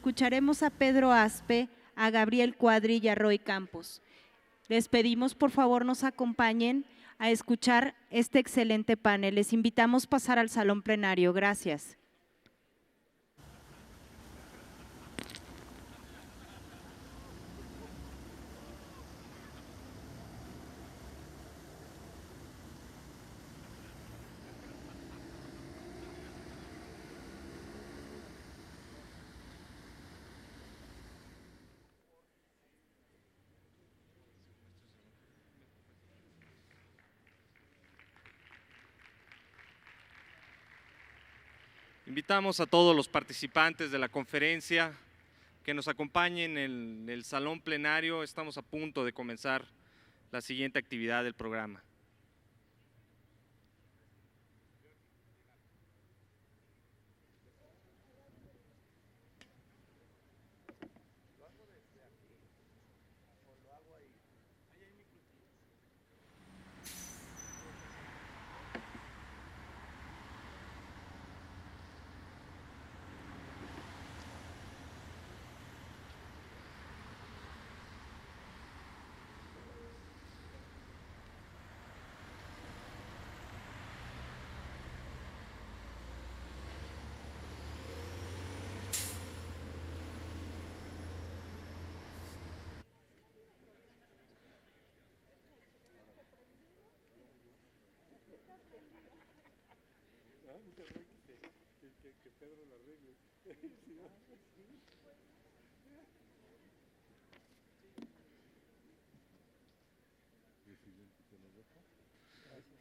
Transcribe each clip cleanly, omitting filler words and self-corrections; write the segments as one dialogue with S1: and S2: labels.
S1: escucharemos a Pedro Aspe, a Gabriel Cuadri y a Roy Campos. Les pedimos, por favor, nos acompañen a escuchar este excelente panel. Les invitamos a pasar al salón plenario. Gracias.
S2: Invitamos a todos los participantes de la conferencia que nos acompañen en el salón plenario. Estamos a punto de comenzar la siguiente actividad del programa.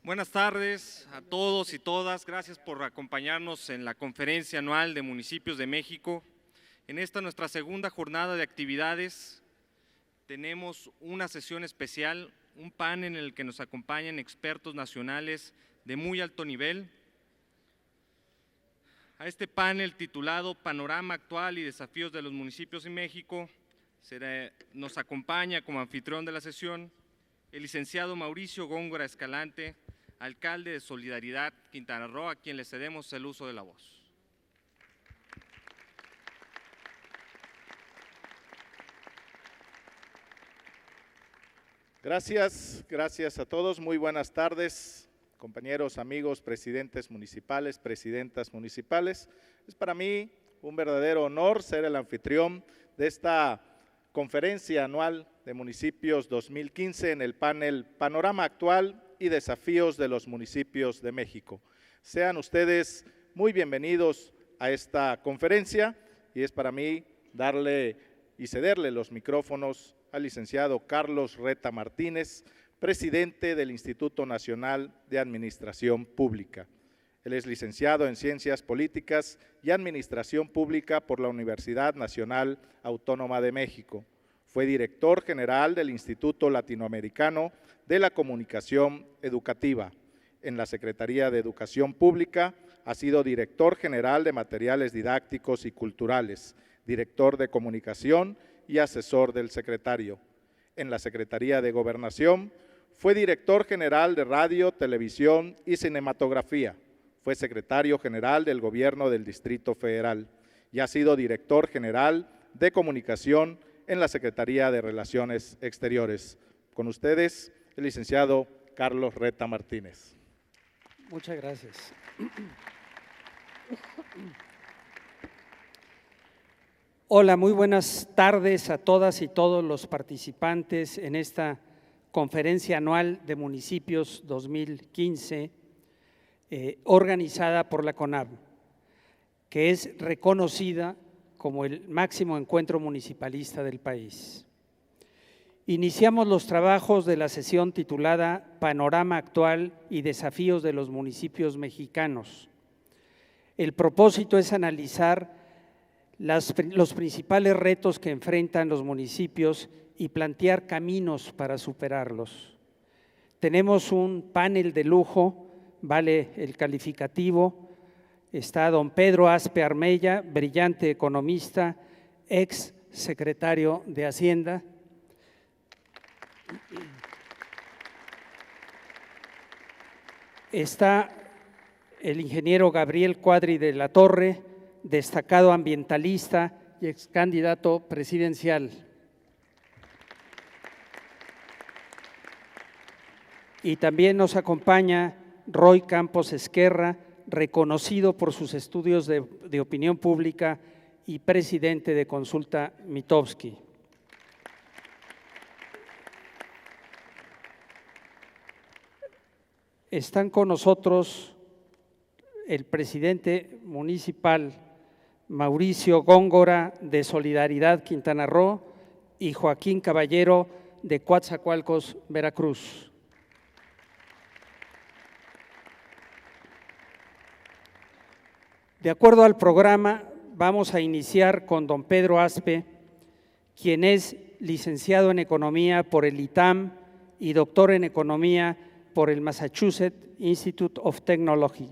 S2: Buenas tardes a todos y todas. Gracias por acompañarnos en la Conferencia Anual de Municipios de México. En esta nuestra segunda jornada de actividades tenemos una sesión especial, un panel en el que nos acompañan expertos nacionales de muy alto nivel. A este panel titulado Panorama actual y desafíos de los municipios en México nos acompaña como anfitrión de la sesión el licenciado Mauricio Góngora Escalante, alcalde de Solidaridad, Quintana Roo, a quien le cedemos el uso de la voz.
S3: Gracias a todos. Muy buenas tardes, compañeros, amigos, presidentes municipales, presidentas municipales. Es para mí un verdadero honor ser el anfitrión de esta Conferencia Anual de Municipios 2015 en el panel Panorama Actual y Desafíos de los Municipios de México. Sean ustedes muy bienvenidos a esta conferencia y es para mí darle y cederle los micrófonos al licenciado Carlos Reta Martínez, presidente del Instituto Nacional de Administración Pública. Él es licenciado en Ciencias Políticas y Administración Pública por la Universidad Nacional Autónoma de México. Fue director general del Instituto Latinoamericano de la Comunicación Educativa. En la Secretaría de Educación Pública ha sido director general de Materiales Didácticos y Culturales, director de Comunicación y asesor del secretario. En la Secretaría de Gobernación fue director general de Radio, Televisión y Cinematografía. Fue secretario general del Gobierno del Distrito Federal y ha sido director general de Comunicación en la Secretaría de Relaciones Exteriores. Con ustedes, el licenciado Carlos Reta Martínez.
S4: Muchas gracias. Hola, muy buenas tardes a todas y todos los participantes en esta Conferencia Anual de Municipios 2015, organizada por la CONAB, que es reconocida como el máximo encuentro municipalista del país. Iniciamos los trabajos de la sesión titulada Panorama Actual y Desafíos de los Municipios Mexicanos. El propósito es analizar los principales retos que enfrentan los municipios y plantear caminos para superarlos. Tenemos un panel de lujo, vale el calificativo. Está don Pedro Aspe Armella, brillante economista, ex secretario de Hacienda. Está el ingeniero Gabriel Cuadri de la Torre, destacado ambientalista y ex candidato presidencial. Y también nos acompaña Roy Campos Esquerra, reconocido por sus estudios de opinión pública y presidente de Consulta Mitofsky. Están con nosotros el presidente municipal Mauricio Góngora de Solidaridad Quintana Roo y Joaquín Caballero de Coatzacoalcos, Veracruz. De acuerdo al programa, vamos a iniciar con don Pedro Aspe, quien es licenciado en Economía por el ITAM y doctor en Economía por el Massachusetts Institute of Technology.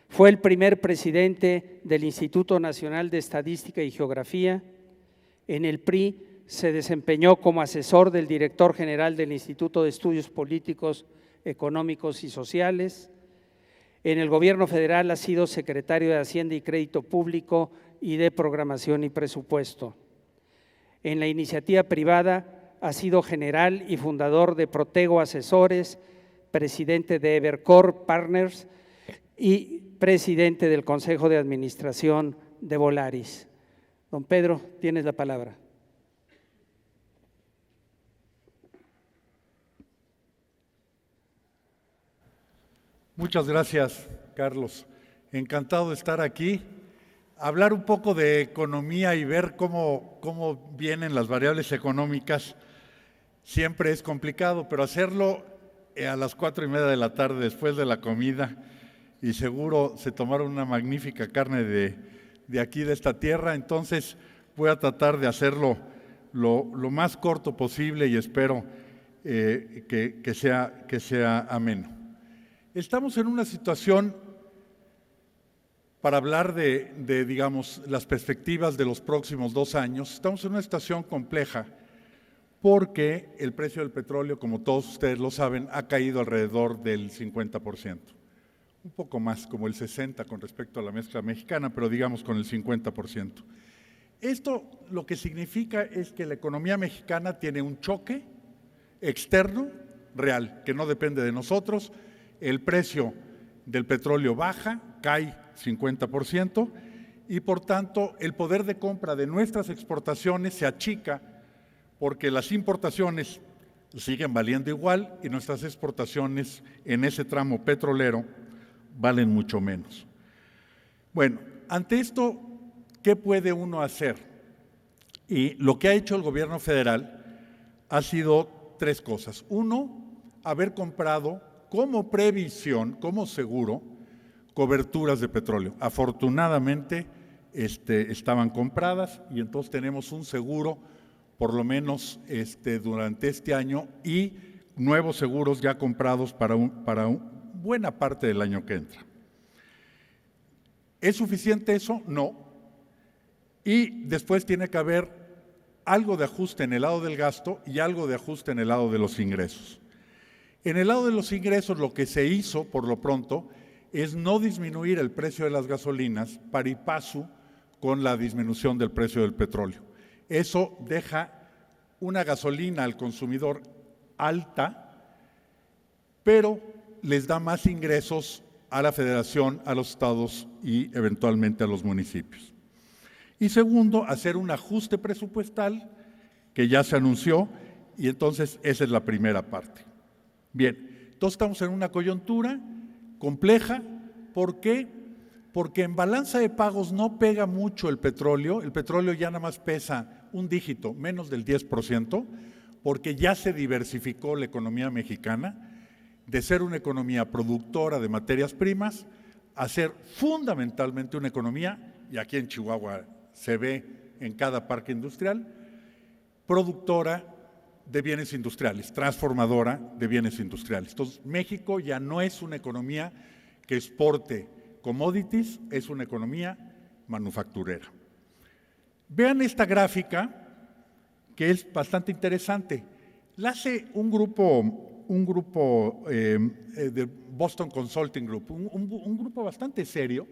S4: Fue el primer presidente del Instituto Nacional de Estadística y Geografía. En el PRI se desempeñó como asesor del director general del Instituto de Estudios Políticos, Económicos y Sociales. En el Gobierno federal ha sido secretario de Hacienda y Crédito Público y de Programación y Presupuesto. En la iniciativa privada ha sido general y fundador de Protego Asesores, presidente de Evercore Partners y presidente del Consejo de Administración de Volaris. Don Pedro, tienes la palabra.
S5: Muchas gracias, Carlos. Encantado de estar aquí. Hablar un poco de economía y ver cómo vienen las variables económicas siempre es complicado, pero hacerlo a las 4:30 de la tarde después de la comida, y seguro se tomaron una magnífica carne de aquí, de esta tierra, entonces voy a tratar de hacerlo lo más corto posible y espero que sea ameno. Estamos en una situación, para hablar de digamos, las perspectivas de los próximos 2 años, estamos en una situación compleja porque el precio del petróleo, como todos ustedes lo saben, ha caído alrededor del 50%, un poco más, como el 60% con respecto a la mezcla mexicana, pero digamos con el 50%. Esto lo que significa es que la economía mexicana tiene un choque externo real, que no depende de nosotros. El precio del petróleo baja, cae 50% y por tanto el poder de compra de nuestras exportaciones se achica porque las importaciones siguen valiendo igual y nuestras exportaciones en ese tramo petrolero valen mucho menos. Bueno, ante esto, ¿qué puede uno hacer? Y lo que ha hecho el gobierno federal ha sido 3 cosas. Uno, haber comprado como previsión, como seguro, coberturas de petróleo. Afortunadamente estaban compradas y entonces tenemos un seguro por lo menos durante este año y nuevos seguros ya comprados para buena parte del año que entra. ¿Es suficiente eso? No. Y después tiene que haber algo de ajuste en el lado del gasto y algo de ajuste en el lado de los ingresos. En el lado de los ingresos, lo que se hizo por lo pronto es no disminuir el precio de las gasolinas pari passu con la disminución del precio del petróleo. Eso deja una gasolina al consumidor alta, pero les da más ingresos a la federación, a los estados y eventualmente a los municipios. Y segundo, hacer un ajuste presupuestal que ya se anunció y entonces esa es la primera parte. Bien, entonces estamos en una coyuntura compleja. ¿Por qué? Porque en balanza de pagos no pega mucho el petróleo ya nada más pesa un dígito, menos del 10%, porque ya se diversificó la economía mexicana de ser una economía productora de materias primas a ser fundamentalmente una economía, y aquí en Chihuahua se ve en cada parque industrial, productora de bienes industriales, transformadora de bienes industriales. Entonces, México ya no es una economía que exporte commodities, es una economía manufacturera. Vean esta gráfica, que es bastante interesante. La hace un grupo de Boston Consulting Group, un grupo bastante serio,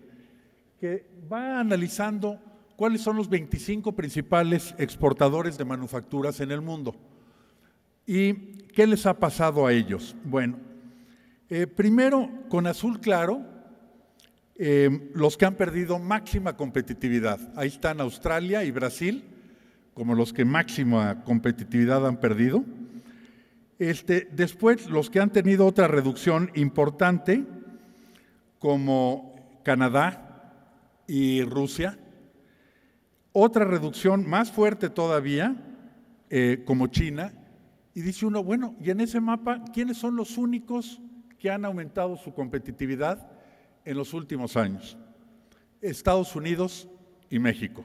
S5: que va analizando cuáles son los 25 principales exportadores de manufacturas en el mundo. ¿Y qué les ha pasado a ellos? Bueno, primero, con azul claro, los que han perdido máxima competitividad. Ahí están Australia y Brasil, como los que máxima competitividad han perdido. Después, los que han tenido otra reducción importante, como Canadá y Rusia. Otra reducción más fuerte todavía, como China. Y dice uno, bueno, y en ese mapa, ¿quiénes son los únicos que han aumentado su competitividad en los últimos años? Estados Unidos y México.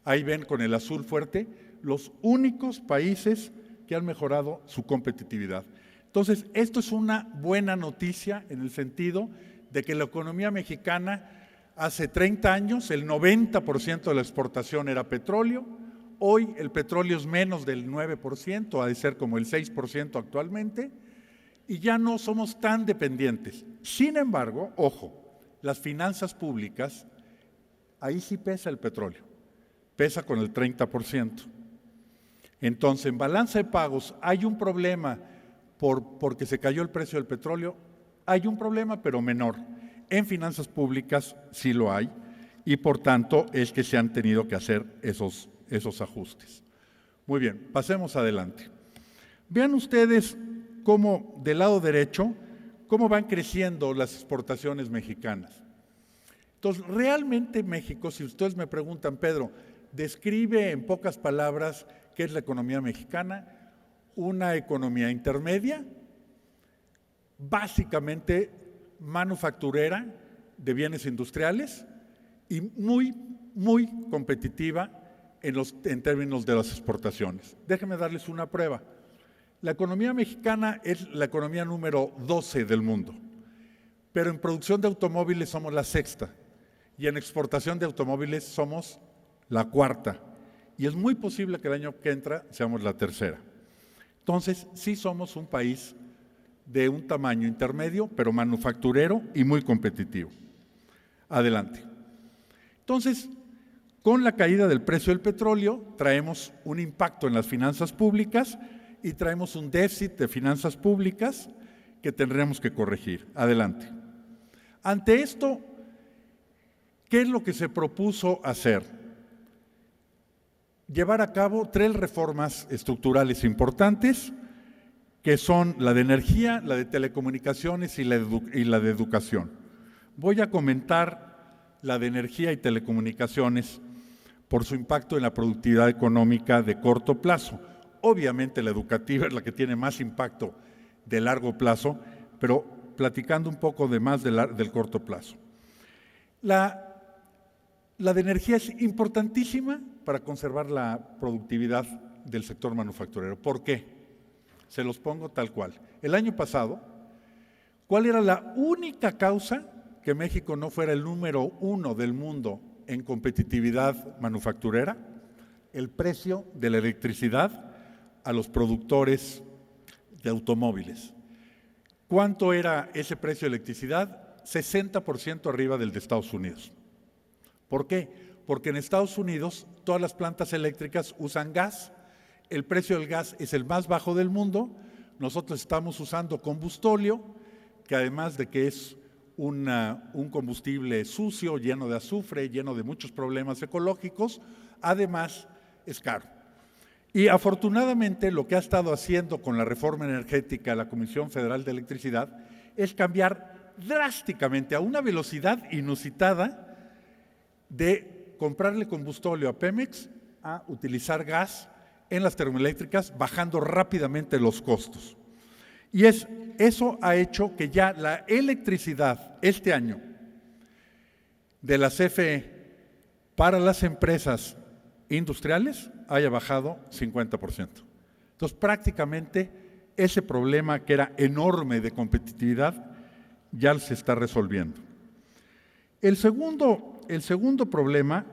S5: Ahí ven con el azul fuerte los únicos países que han mejorado su competitividad. Entonces, esto es una buena noticia en el sentido de que la economía mexicana hace 30 años el 90% de la exportación era petróleo. Hoy el petróleo es menos del 9%, ha de ser como el 6% actualmente, y ya no somos tan dependientes. Sin embargo, ojo, las finanzas públicas, ahí sí pesa el petróleo, pesa con el 30%. Entonces, en balanza de pagos hay un problema porque se cayó el precio del petróleo, hay un problema pero menor. En finanzas públicas sí lo hay y por tanto es que se han tenido que hacer esos ajustes. Muy bien, pasemos adelante. Vean ustedes cómo del lado derecho, cómo van creciendo las exportaciones mexicanas. Entonces, realmente México, si ustedes me preguntan, Pedro, describe en pocas palabras qué es la economía mexicana, una economía intermedia, básicamente manufacturera de bienes industriales y muy, muy competitiva en términos de las exportaciones. Déjenme darles una prueba. La economía mexicana es la economía número 12 del mundo, pero en producción de automóviles somos la sexta y en exportación de automóviles somos la cuarta. Y es muy posible que el año que entra seamos la tercera. Entonces, sí somos un país de un tamaño intermedio, pero manufacturero y muy competitivo. Adelante. Entonces, con la caída del precio del petróleo, traemos un impacto en las finanzas públicas y traemos un déficit de finanzas públicas que tendremos que corregir. Adelante. Ante esto, ¿qué es lo que se propuso hacer? Llevar a cabo 3 reformas estructurales importantes, que son la de energía, la de telecomunicaciones y la de educación. Voy a comentar la de energía y telecomunicaciones por su impacto en la productividad económica de corto plazo. Obviamente la educativa es la que tiene más impacto de largo plazo, pero platicando un poco de más del corto plazo. La de energía es importantísima para conservar la productividad del sector manufacturero. ¿Por qué? Se los pongo tal cual. El año pasado, ¿cuál era la única causa que México no fuera el número 1 del mundo en competitividad manufacturera? El precio de la electricidad a los productores de automóviles. ¿Cuánto era ese precio de electricidad? 60% arriba del de Estados Unidos. ¿Por qué? Porque en Estados Unidos todas las plantas eléctricas usan gas. El precio del gas es el más bajo del mundo. Nosotros estamos usando combustóleo, que además de que es un combustible sucio, lleno de azufre, lleno de muchos problemas ecológicos, además es caro. Y afortunadamente lo que ha estado haciendo con la reforma energética la Comisión Federal de Electricidad es cambiar drásticamente a una velocidad inusitada de comprarle combustóleo a Pemex a utilizar gas en las termoeléctricas, bajando rápidamente los costos. Y eso ha hecho que ya la electricidad este año de la CFE para las empresas industriales haya bajado 50%. Entonces, prácticamente ese problema que era enorme de competitividad ya se está resolviendo. El segundo problema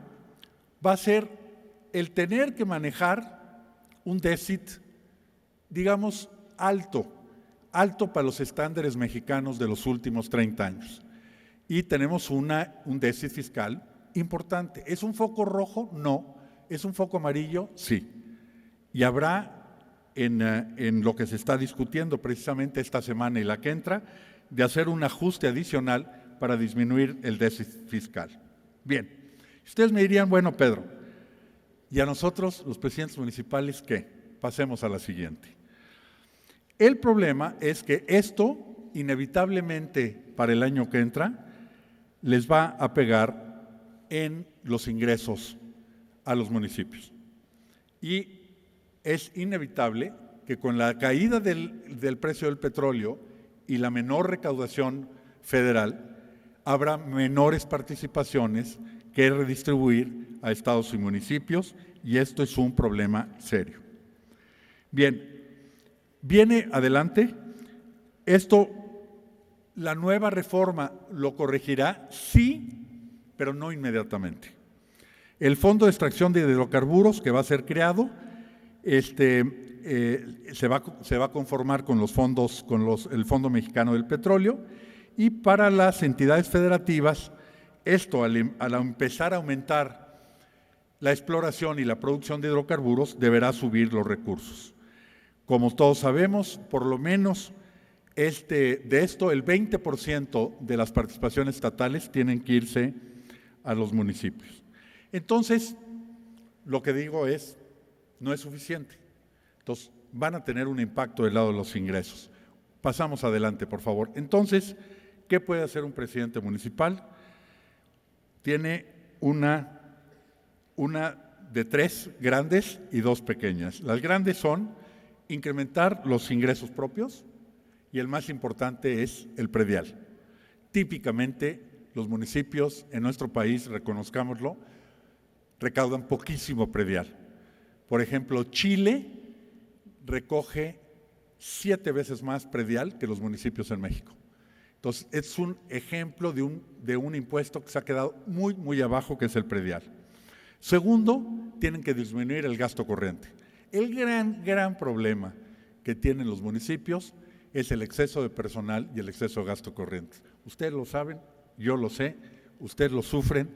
S5: va a ser el tener que manejar un déficit, digamos, alto para los estándares mexicanos de los últimos 30 años. Y tenemos un déficit fiscal importante. ¿Es un foco rojo? No. ¿Es un foco amarillo? Sí. Y habrá en lo que se está discutiendo precisamente esta semana y la que entra, de hacer un ajuste adicional para disminuir el déficit fiscal. Bien, ustedes me dirían, bueno, Pedro, ¿y a nosotros, los presidentes municipales, qué? Pasemos a la siguiente. El problema es que esto, inevitablemente, para el año que entra, les va a pegar en los ingresos a los municipios. Y es inevitable que con la caída del precio del petróleo y la menor recaudación federal, habrá menores participaciones que redistribuir a estados y municipios, y esto es un problema serio. Bien, viene adelante. Esto, la nueva reforma lo corregirá, sí, pero no inmediatamente. El Fondo de Extracción de Hidrocarburos que va a ser creado se va a conformar con los fondos, el Fondo Mexicano del Petróleo, y para las entidades federativas, esto al empezar a aumentar la exploración y la producción de hidrocarburos, deberá subir los recursos. Como todos sabemos, por lo menos de esto, el 20% de las participaciones estatales tienen que irse a los municipios. Entonces, lo que digo es, no es suficiente. Entonces, van a tener un impacto del lado de los ingresos. Pasamos adelante, por favor. Entonces, ¿qué puede hacer un presidente municipal? Tiene una de 3 grandes y 2 pequeñas. Las grandes son incrementar los ingresos propios y el más importante es el predial. Típicamente, los municipios en nuestro país, reconozcámoslo, recaudan poquísimo predial. Por ejemplo, Chile recoge 7 veces más predial que los municipios en México. Entonces, es un ejemplo de un impuesto que se ha quedado muy, muy abajo, que es el predial. Segundo, tienen que disminuir el gasto corriente. El gran problema que tienen los municipios es el exceso de personal y el exceso de gasto corriente. Ustedes lo saben, yo lo sé, ustedes lo sufren,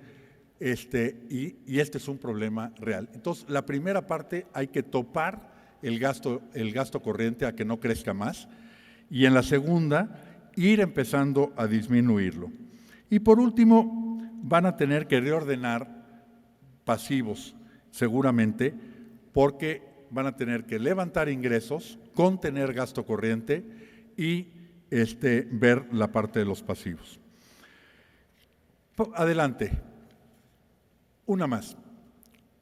S5: y este es un problema real. Entonces, la primera parte, hay que topar el gasto corriente a que no crezca más, y en la segunda, ir empezando a disminuirlo. Y por último, van a tener que reordenar pasivos, seguramente, porque van a tener que levantar ingresos, contener gasto corriente y ver la parte de los pasivos. Adelante. Una más.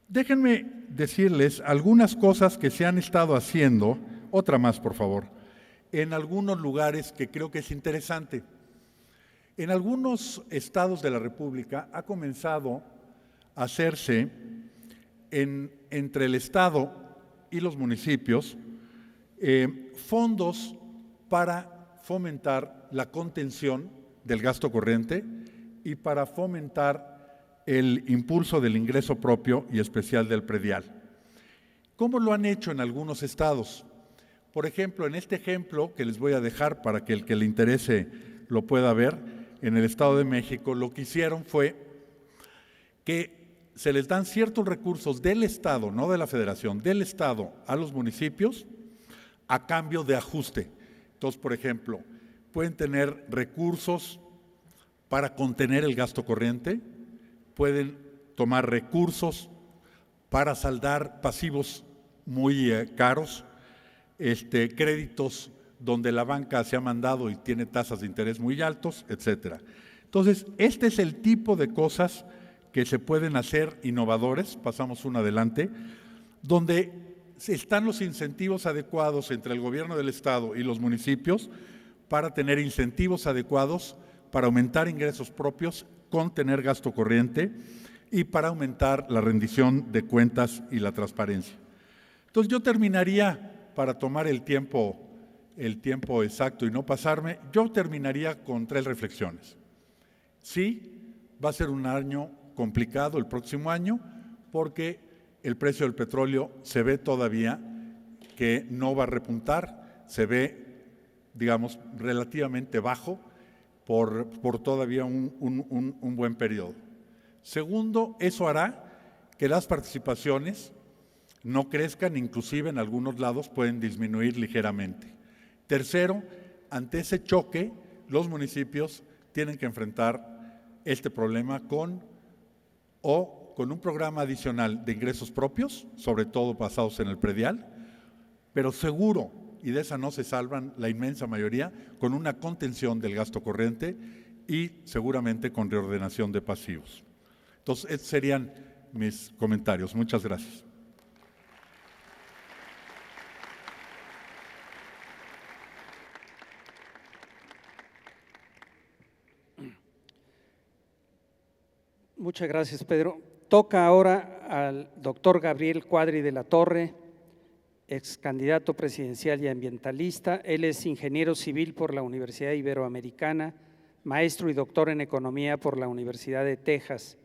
S5: Déjenme decirles algunas cosas que se han estado haciendo, otra más, por favor, en algunos lugares que creo que es interesante. En algunos estados de la República ha comenzado a hacerse entre el Estado y los municipios fondos para fomentar la contención del gasto corriente y para fomentar el impulso del ingreso propio y especial del predial. ¿Cómo lo han hecho en algunos estados? Por ejemplo, en este ejemplo que les voy a dejar para que el que le interese lo pueda ver, en el Estado de México, lo que hicieron fue que se les dan ciertos recursos del Estado, no de la Federación, del Estado a los municipios a cambio de ajuste. Entonces, por ejemplo, pueden tener recursos para contener el gasto corriente, pueden tomar recursos para saldar pasivos muy caros, créditos donde la banca se ha mandado y tiene tasas de interés muy altos, etcétera. Entonces, este es el tipo de cosas que se pueden hacer innovadores, pasamos uno adelante, donde están los incentivos adecuados entre el gobierno del Estado y los municipios para tener incentivos adecuados para aumentar ingresos propios, contener gasto corriente y para aumentar la rendición de cuentas y la transparencia. Entonces, yo terminaría, para tomar el tiempo exacto y no pasarme, yo terminaría con 3 reflexiones. Sí, va a ser un año complicado el próximo año porque el precio del petróleo se ve todavía que no va a repuntar, se ve, digamos, relativamente bajo por todavía un buen periodo. Segundo, eso hará que las participaciones no crezcan, inclusive en algunos lados pueden disminuir ligeramente. Tercero, ante ese choque, los municipios tienen que enfrentar este problema con un programa adicional de ingresos propios, sobre todo basados en el predial, pero seguro, y de esa no se salvan la inmensa mayoría, con una contención del gasto corriente y seguramente con reordenación de pasivos. Entonces, estos serían mis comentarios. Muchas gracias.
S4: Muchas gracias, Pedro. Toca ahora al doctor Gabriel Cuadri de la Torre, ex candidato presidencial y ambientalista. Él es ingeniero civil por la Universidad Iberoamericana, maestro y doctor en economía por la Universidad de Texas.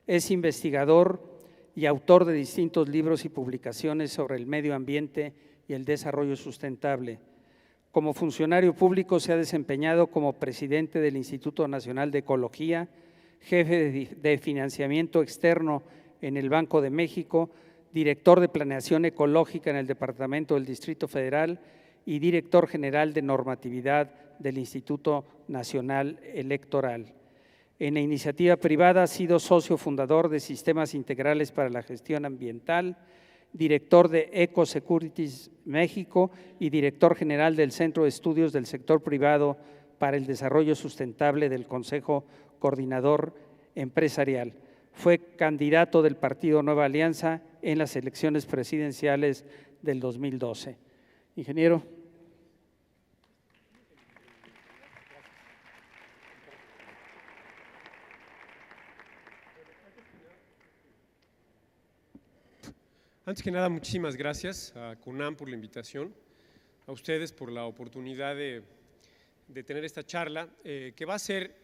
S4: Es investigador y autor de distintos libros y publicaciones sobre el medio ambiente y el desarrollo sustentable. Como funcionario público se ha desempeñado como presidente del Instituto Nacional de Ecología, jefe de financiamiento externo en el Banco de México, director de planeación ecológica en el Departamento del Distrito Federal y director general de normatividad del Instituto Nacional Electoral. En la iniciativa privada ha sido socio fundador de Sistemas Integrales para la Gestión Ambiental, director de Ecosecurities México y director general del Centro de Estudios del Sector Privado para el Desarrollo Sustentable del Consejo Coordinador Empresarial. Fue candidato del Partido Nueva Alianza en las elecciones presidenciales del 2012. Ingeniero.
S6: Antes que nada, muchísimas gracias a CONAM por la invitación, a ustedes por la oportunidad de tener esta charla, que va a ser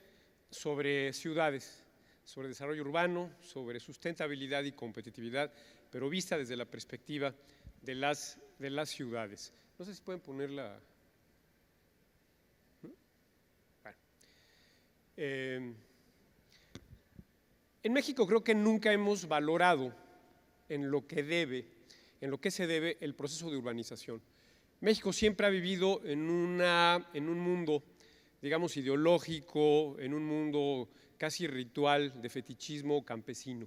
S6: sobre ciudades, sobre desarrollo urbano, sobre sustentabilidad y competitividad, pero vista desde la perspectiva de las ciudades. No sé si pueden ponerla. Bueno. En México creo que nunca hemos valorado en lo que se debe el proceso de urbanización. México siempre ha vivido en un mundo, digamos, ideológico, en un mundo casi ritual de fetichismo campesino.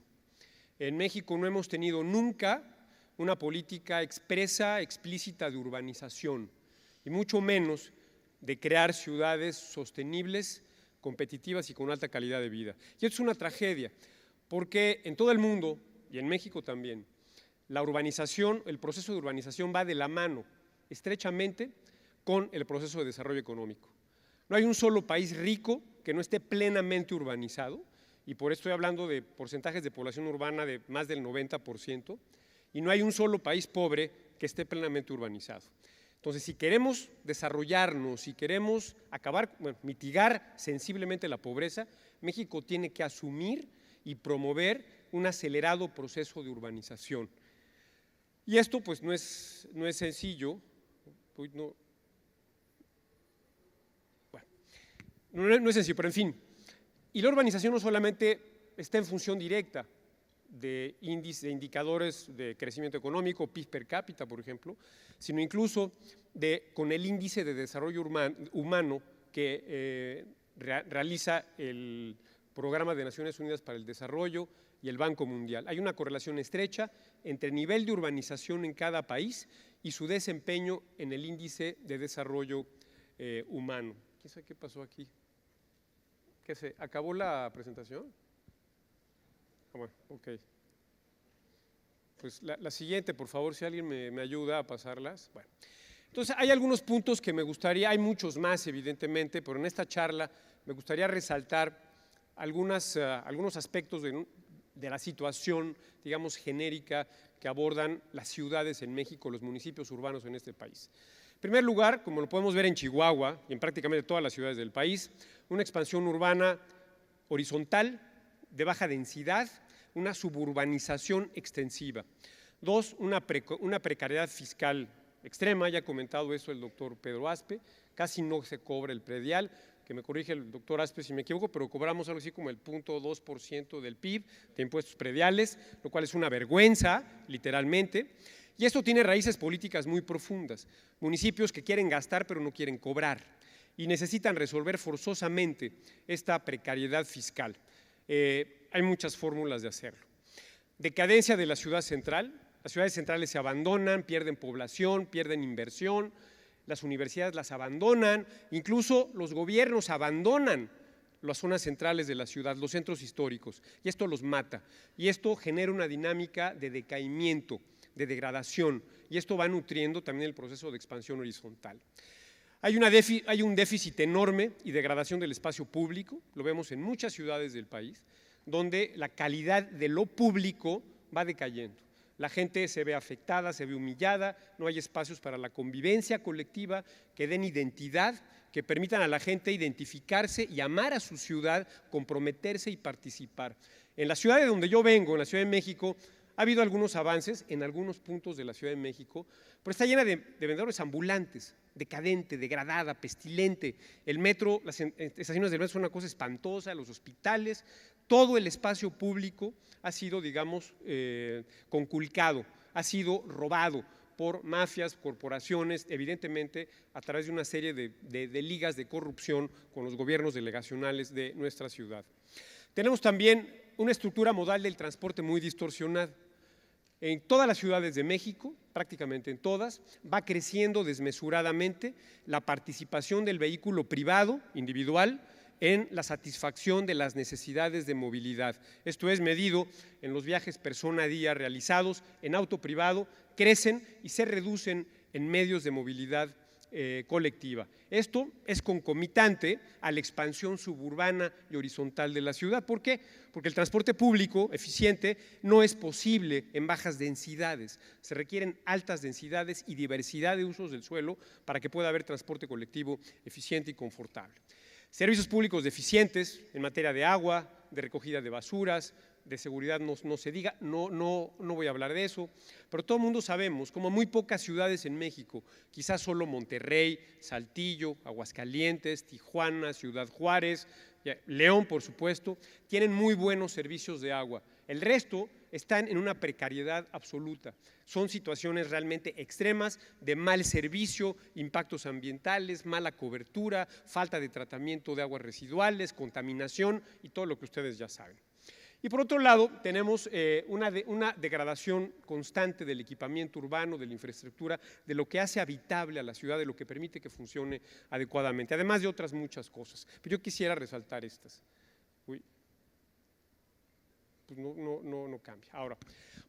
S6: En México no hemos tenido nunca una política expresa, explícita de urbanización, y mucho menos de crear ciudades sostenibles, competitivas y con alta calidad de vida. Y esto es una tragedia, porque en todo el mundo, y en México también, la urbanización, el proceso de urbanización va de la mano, estrechamente, con el proceso de desarrollo económico. No hay un solo país rico que no esté plenamente urbanizado, y por esto estoy hablando de porcentajes de población urbana de más del 90%, y no hay un solo país pobre que esté plenamente urbanizado. Entonces, si queremos desarrollarnos, si queremos mitigar sensiblemente la pobreza, México tiene que asumir y promover un acelerado proceso de urbanización. Y esto pues no es sencillo, no es sencillo, pero en fin. Y la urbanización no solamente está en función directa de indicadores de crecimiento económico, PIB per cápita, por ejemplo, sino incluso con el índice de desarrollo humano que realiza el Programa de Naciones Unidas para el Desarrollo y el Banco Mundial. Hay una correlación estrecha entre el nivel de urbanización en cada país y su desempeño en el índice de desarrollo humano. ¿Quién sabe qué pasó aquí? ¿Qué se acabó la presentación? Bueno, ok. Pues la siguiente, por favor, si alguien me ayuda a pasarlas. Bueno, entonces hay algunos puntos que me gustaría, hay muchos más evidentemente, pero en esta charla me gustaría resaltar algunos aspectos de la situación, digamos, genérica que abordan las ciudades en México, los municipios urbanos en este país. En primer lugar, como lo podemos ver en Chihuahua y en prácticamente todas las ciudades del país, una expansión urbana horizontal, de baja densidad, una suburbanización extensiva. Dos, una precariedad fiscal extrema, ya ha comentado eso el doctor Pedro Aspe, casi no se cobra el predial, que me corrige el doctor Aspe si me equivoco, pero cobramos algo así como el 0.2% del PIB de impuestos prediales, lo cual es una vergüenza, literalmente. Y esto tiene raíces políticas muy profundas. Municipios que quieren gastar pero no quieren cobrar y necesitan resolver forzosamente esta precariedad fiscal. Hay muchas fórmulas de hacerlo. Decadencia de la ciudad central. Las ciudades centrales se abandonan, pierden población, pierden inversión, las universidades las abandonan, incluso los gobiernos abandonan las zonas centrales de la ciudad, los centros históricos, y esto los mata. Y esto genera una dinámica de decaimiento, de degradación, y esto va nutriendo también el proceso de expansión horizontal. Hay un déficit enorme y degradación del espacio público, lo vemos en muchas ciudades del país, donde la calidad de lo público va decayendo. La gente se ve afectada, se ve humillada, no hay espacios para la convivencia colectiva que den identidad, que permitan a la gente identificarse y amar a su ciudad, comprometerse y participar. En la ciudad de donde yo vengo, en la Ciudad de México, ha habido algunos avances en algunos puntos de la Ciudad de México, pero está llena de vendedores ambulantes, decadente, degradada, pestilente. El metro, las estaciones del metro son una cosa espantosa, los hospitales, todo el espacio público ha sido, digamos, conculcado, ha sido robado por mafias, corporaciones, evidentemente a través de una serie de ligas de corrupción con los gobiernos delegacionales de nuestra ciudad. Tenemos también una estructura modal del transporte muy distorsionada. En todas las ciudades de México, prácticamente en todas, va creciendo desmesuradamente la participación del vehículo privado, individual, en la satisfacción de las necesidades de movilidad. Esto es medido en los viajes persona a día realizados en auto privado, crecen y se reducen en medios de movilidad colectiva. Esto es concomitante a la expansión suburbana y horizontal de la ciudad. ¿Por qué? Porque el transporte público eficiente no es posible en bajas densidades. Se requieren altas densidades y diversidad de usos del suelo para que pueda haber transporte colectivo eficiente y confortable. Servicios públicos deficientes en materia de agua, de recogida de basuras, de seguridad no se diga, no voy a hablar de eso, pero todo el mundo sabemos, como muy pocas ciudades en México, quizás solo Monterrey, Saltillo, Aguascalientes, Tijuana, Ciudad Juárez, León, por supuesto, tienen muy buenos servicios de agua. El resto están en una precariedad absoluta. Son situaciones realmente extremas de mal servicio, impactos ambientales, mala cobertura, falta de tratamiento de aguas residuales, contaminación y todo lo que ustedes ya saben. Y por otro lado, tenemos una degradación constante del equipamiento urbano, de la infraestructura, de lo que hace habitable a la ciudad, de lo que permite que funcione adecuadamente, además de otras muchas cosas. Pero yo quisiera resaltar estas. Uy. Pues no cambia. Ahora,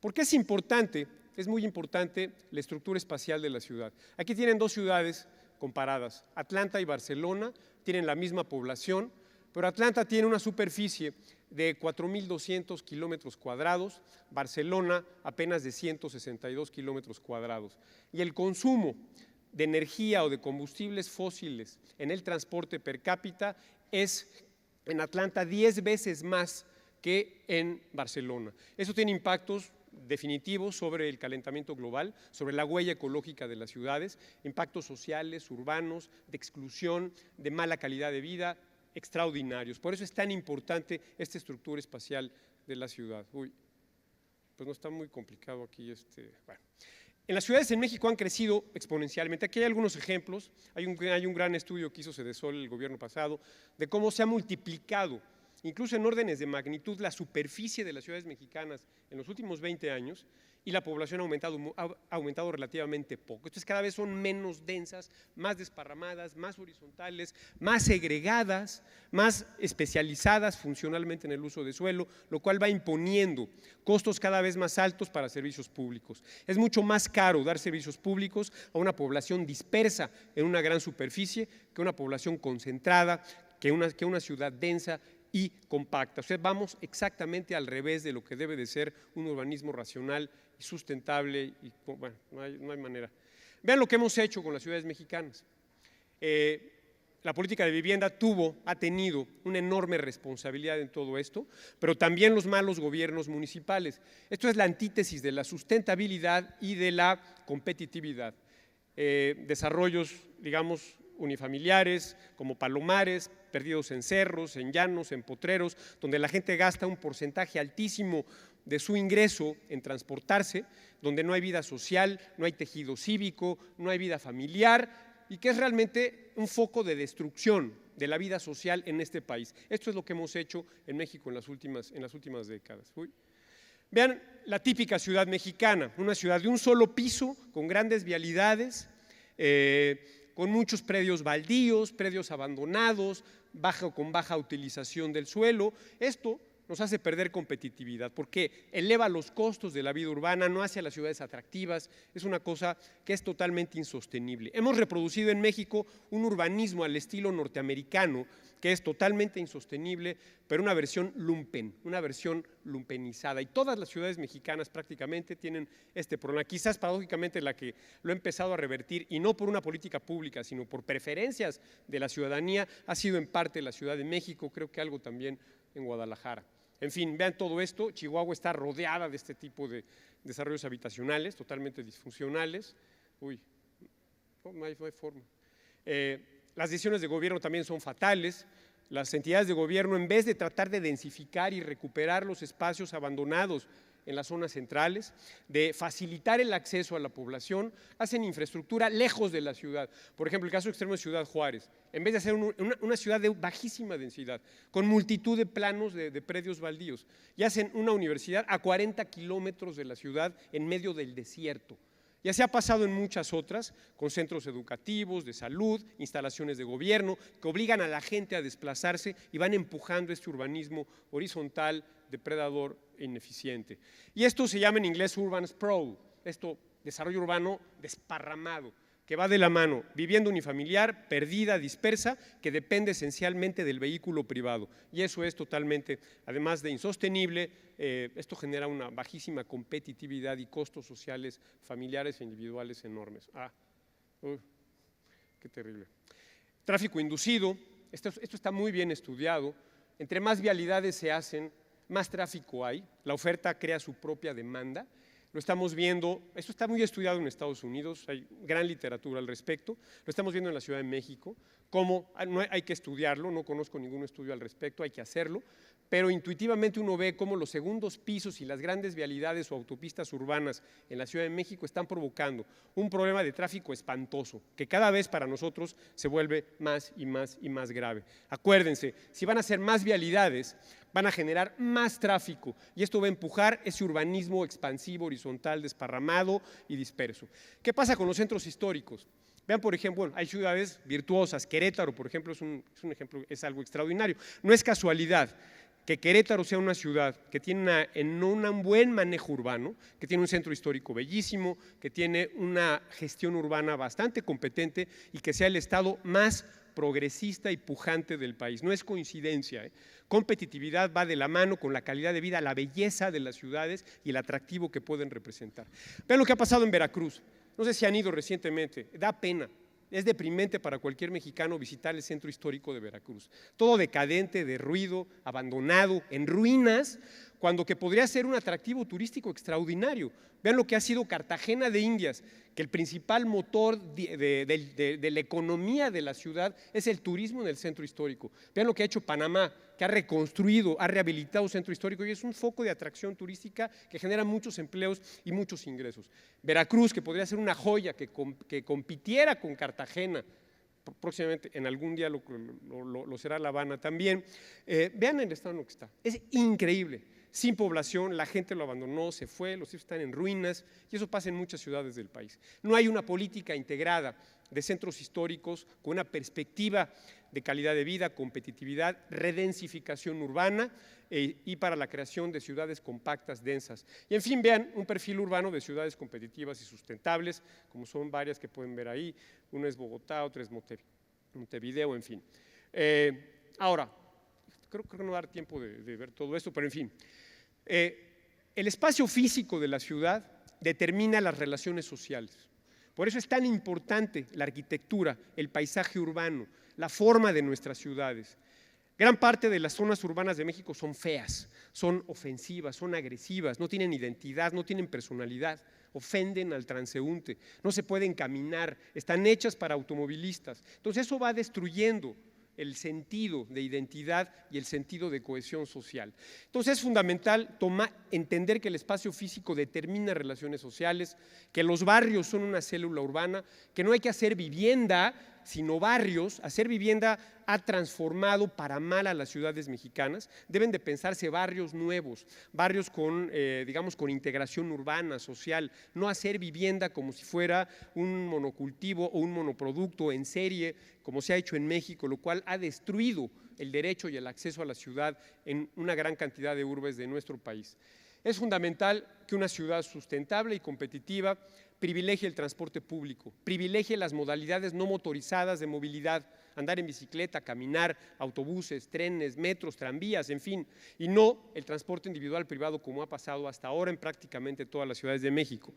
S6: ¿por qué es importante? Es muy importante la estructura espacial de la ciudad. Aquí tienen dos ciudades comparadas, Atlanta y Barcelona, tienen la misma población, pero Atlanta tiene una superficie de 4.200 kilómetros cuadrados, Barcelona apenas de 162 kilómetros cuadrados. Y el consumo de energía o de combustibles fósiles en el transporte per cápita es en Atlanta 10 veces más que en Barcelona. Eso tiene impactos definitivos sobre el calentamiento global, sobre la huella ecológica de las ciudades, impactos sociales, urbanos, de exclusión, de mala calidad de vida, extraordinarios. Por eso es tan importante esta estructura espacial de la ciudad. Uy, pues no está muy complicado aquí. Bueno. En las ciudades en México han crecido exponencialmente. Aquí hay algunos ejemplos. Hay un gran estudio que hizo Cedesol el gobierno pasado de cómo se ha multiplicado, incluso en órdenes de magnitud, la superficie de las ciudades mexicanas en los últimos 20 años y la población ha aumentado relativamente poco. Entonces cada vez son menos densas, más desparramadas, más horizontales, más segregadas, más especializadas funcionalmente en el uso de suelo, lo cual va imponiendo costos cada vez más altos para servicios públicos. Es mucho más caro dar servicios públicos a una población dispersa en una gran superficie que una población concentrada, que una ciudad densa y compacta. O sea, vamos exactamente al revés de lo que debe de ser un urbanismo racional y sustentable. Y, bueno, no hay manera. Vean lo que hemos hecho con las ciudades mexicanas. La política de vivienda ha tenido una enorme responsabilidad en todo esto, pero también los malos gobiernos municipales. Esto es la antítesis de la sustentabilidad y de la competitividad. Desarrollos, digamos, unifamiliares, como Palomares, perdidos en cerros, en llanos, en potreros, donde la gente gasta un porcentaje altísimo de su ingreso en transportarse, donde no hay vida social, no hay tejido cívico, no hay vida familiar y que es realmente un foco de destrucción de la vida social en este país. Esto es lo que hemos hecho en México en las últimas décadas. Vean la típica ciudad mexicana, una ciudad de un solo piso, con grandes vialidades, con muchos predios baldíos, predios abandonados, con baja utilización del suelo. Esto nos hace perder competitividad porque eleva los costos de la vida urbana, no hace a las ciudades atractivas, es una cosa que es totalmente insostenible. Hemos reproducido en México un urbanismo al estilo norteamericano que es totalmente insostenible, pero una versión lumpen, una versión lumpenizada. Y todas las ciudades mexicanas prácticamente tienen este problema. Quizás paradójicamente la que lo ha empezado a revertir, y no por una política pública, sino por preferencias de la ciudadanía, ha sido en parte la Ciudad de México, creo que algo también en Guadalajara. En fin, vean todo esto, Chihuahua está rodeada de este tipo de desarrollos habitacionales totalmente disfuncionales. No hay forma. Las decisiones de gobierno también son fatales. Las entidades de gobierno, en vez de tratar de densificar y recuperar los espacios abandonados en las zonas centrales, de facilitar el acceso a la población, hacen infraestructura lejos de la ciudad. Por ejemplo, el caso extremo de Ciudad Juárez, en vez de hacer una ciudad de bajísima densidad, con multitud de planos de predios baldíos, y hacen una universidad a 40 kilómetros de la ciudad en medio del desierto. Y así ha pasado en muchas otras, con centros educativos, de salud, instalaciones de gobierno, que obligan a la gente a desplazarse y van empujando este urbanismo horizontal, depredador e ineficiente. Y esto se llama en inglés urban sprawl, esto desarrollo urbano desparramado, que va de la mano, vivienda unifamiliar, perdida, dispersa, que depende esencialmente del vehículo privado. Y eso es totalmente, además de insostenible, esto genera una bajísima competitividad y costos sociales, familiares e individuales enormes. Qué terrible. Tráfico inducido, esto está muy bien estudiado. Entre más vialidades se hacen, más tráfico hay, la oferta crea su propia demanda. Lo estamos viendo, esto está muy estudiado en Estados Unidos, hay gran literatura al respecto, lo estamos viendo en la Ciudad de México, cómo no hay que estudiarlo, no conozco ningún estudio al respecto, hay que hacerlo, pero intuitivamente uno ve cómo los segundos pisos y las grandes vialidades o autopistas urbanas en la Ciudad de México están provocando un problema de tráfico espantoso, que cada vez para nosotros se vuelve más y más y más grave. Acuérdense, si van a ser más vialidades, van a generar más tráfico y esto va a empujar ese urbanismo expansivo, horizontal, desparramado y disperso. ¿Qué pasa con los centros históricos? Vean, por ejemplo, hay ciudades virtuosas. Querétaro, por ejemplo, es un ejemplo, es algo extraordinario. No es casualidad que Querétaro sea una ciudad que tiene un buen manejo urbano, que tiene un centro histórico bellísimo, que tiene una gestión urbana bastante competente y que sea el estado más progresista y pujante del país. No es coincidencia, ¿eh? Competitividad va de la mano con la calidad de vida, la belleza de las ciudades y el atractivo que pueden representar. Vean lo que ha pasado en Veracruz. No sé si han ido recientemente, da pena. Es deprimente para cualquier mexicano visitar el centro histórico de Veracruz. Todo decadente, de ruido, abandonado, en ruinas, cuando que podría ser un atractivo turístico extraordinario. Vean lo que ha sido Cartagena de Indias, que el principal motor de la economía de la ciudad es el turismo en el centro histórico. Vean lo que ha hecho Panamá, que ha reconstruido, ha rehabilitado un centro histórico y es un foco de atracción turística que genera muchos empleos y muchos ingresos. Veracruz, que podría ser una joya que compitiera con Cartagena, próximamente en algún día lo será La Habana también. Vean el estado en lo que está, es increíble. Sin población, la gente lo abandonó, se fue, los sitios están en ruinas y eso pasa en muchas ciudades del país. No hay una política integrada de centros históricos con una perspectiva de calidad de vida, competitividad, redensificación urbana y para la creación de ciudades compactas, densas. Y en fin, vean un perfil urbano de ciudades competitivas y sustentables, como son varias que pueden ver ahí. Una es Bogotá, otra es Montevideo, en fin. Ahora, creo que no va a dar tiempo de ver todo esto, pero en fin. El espacio físico de la ciudad determina las relaciones sociales. Por eso es tan importante la arquitectura, el paisaje urbano, la forma de nuestras ciudades. Gran parte de las zonas urbanas de México son feas, son ofensivas, son agresivas, no tienen identidad, no tienen personalidad, ofenden al transeúnte, no se pueden caminar, están hechas para automovilistas. Entonces eso va destruyendo el sentido de identidad y el sentido de cohesión social. Entonces es fundamental entender que el espacio físico determina relaciones sociales, que los barrios son una célula urbana, que no hay que hacer vivienda, sino barrios. Hacer vivienda ha transformado para mal a las ciudades mexicanas. Deben de pensarse barrios nuevos, barrios con, digamos, con integración urbana, social, no hacer vivienda como si fuera un monocultivo o un monoproducto en serie, como se ha hecho en México, lo cual ha destruido el derecho y el acceso a la ciudad en una gran cantidad de urbes de nuestro país. Es fundamental que una ciudad sustentable y competitiva privilegie el transporte público, privilegie las modalidades no motorizadas de movilidad, andar en bicicleta, caminar, autobuses, trenes, metros, tranvías, en fin, y no el transporte individual privado como ha pasado hasta ahora en prácticamente todas las ciudades de México.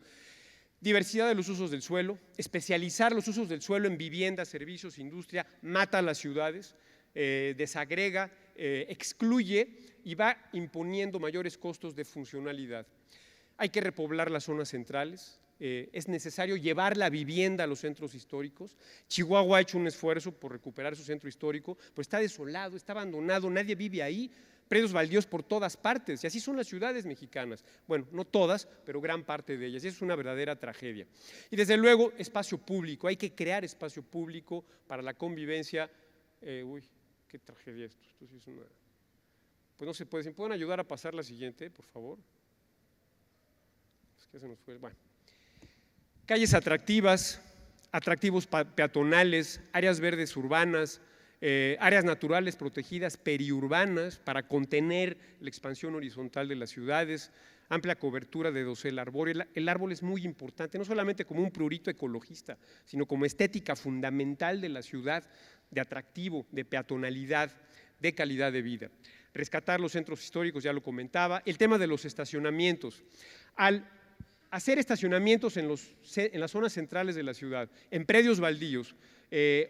S6: Diversidad de los usos del suelo, especializar los usos del suelo en vivienda, servicios, industria, mata a las ciudades, desagrega, excluye y va imponiendo mayores costos de funcionalidad. Hay que repoblar las zonas centrales, es necesario llevar la vivienda a los centros históricos. Chihuahua ha hecho un esfuerzo por recuperar su centro histórico, pero está desolado, está abandonado, nadie vive ahí, predios baldíos por todas partes, y así son las ciudades mexicanas. Bueno, no todas, pero gran parte de ellas, y eso es una verdadera tragedia. Y desde luego, espacio público, hay que crear espacio público para la convivencia. Uy, qué tragedia esto sí es una… Pues no se puede, ¿me pueden ayudar a pasar la siguiente, por favor? Es que se nos fue, bueno. Calles atractivas, atractivos peatonales, áreas verdes urbanas, áreas naturales protegidas periurbanas para contener la expansión horizontal de las ciudades, amplia cobertura de dosel arbóreo. El árbol es muy importante, no solamente como un prurito ecologista, sino como estética fundamental de la ciudad, de atractivo, de peatonalidad, de calidad de vida. Rescatar los centros históricos, ya lo comentaba. El tema de los estacionamientos. Al hacer estacionamientos en las zonas centrales de la ciudad, en predios baldíos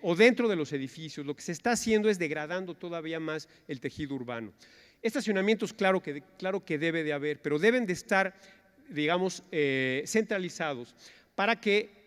S6: o dentro de los edificios, lo que se está haciendo es degradando todavía más el tejido urbano. Estacionamientos, claro que debe de haber, pero deben de estar, digamos, centralizados para que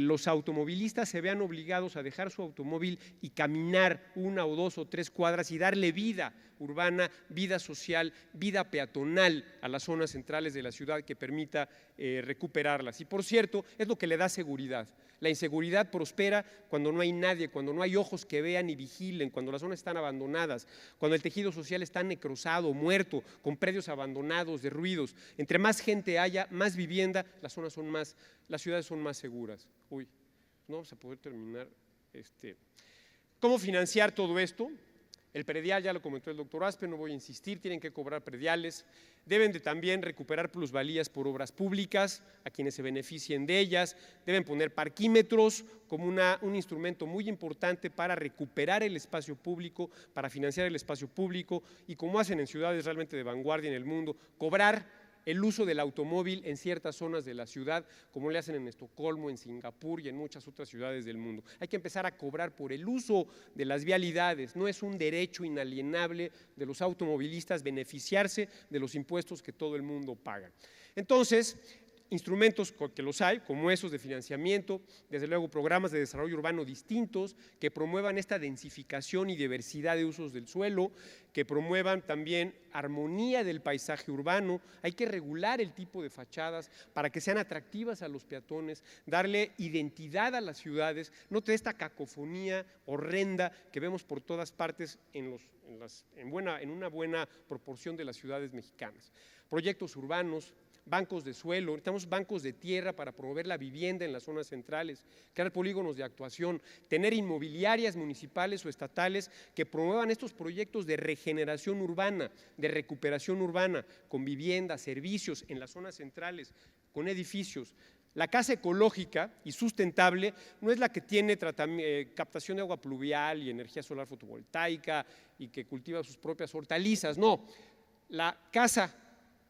S6: los automovilistas se vean obligados a dejar su automóvil y caminar 1 o 2 o 3 cuadras y darle vida urbana, vida social, vida peatonal a las zonas centrales de la ciudad que permita recuperarlas. Y por cierto, es lo que le da seguridad. La inseguridad prospera cuando no hay nadie, cuando no hay ojos que vean y vigilen, cuando las zonas están abandonadas, cuando el tejido social está necrosado, muerto, con predios abandonados, derruidos. Entre más gente haya, más vivienda, las ciudades son más seguras. Uy, no vamos a poder terminar. ¿Cómo financiar todo esto? El predial, ya lo comentó el doctor Aspe, no voy a insistir, tienen que cobrar prediales, deben de también recuperar plusvalías por obras públicas a quienes se beneficien de ellas, deben poner parquímetros como un instrumento muy importante para recuperar el espacio público, para financiar el espacio público y como hacen en ciudades realmente de vanguardia en el mundo, cobrar el uso del automóvil en ciertas zonas de la ciudad, como le hacen en Estocolmo, en Singapur y en muchas otras ciudades del mundo. Hay que empezar a cobrar por el uso de las vialidades, no es un derecho inalienable de los automovilistas beneficiarse de los impuestos que todo el mundo paga. Entonces, instrumentos que los hay, como esos de financiamiento, desde luego programas de desarrollo urbano distintos que promuevan esta densificación y diversidad de usos del suelo, que promuevan también armonía del paisaje urbano. Hay que regular el tipo de fachadas para que sean atractivas a los peatones, darle identidad a las ciudades, no tener esta cacofonía horrenda que vemos por todas partes en una buena proporción de las ciudades mexicanas. Proyectos urbanos, bancos de suelo, necesitamos bancos de tierra para promover la vivienda en las zonas centrales, crear polígonos de actuación, tener inmobiliarias municipales o estatales que promuevan estos proyectos de regeneración urbana, de recuperación urbana, con vivienda, servicios en las zonas centrales, con edificios. La casa ecológica y sustentable no es la que tiene captación de agua pluvial y energía solar fotovoltaica y que cultiva sus propias hortalizas, no. La casa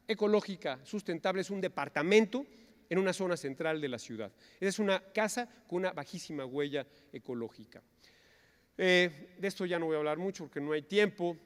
S6: ecológica sustentable es un departamento en una zona central de la ciudad. Es una casa con una bajísima huella ecológica. De esto ya no voy a hablar mucho porque no hay tiempo.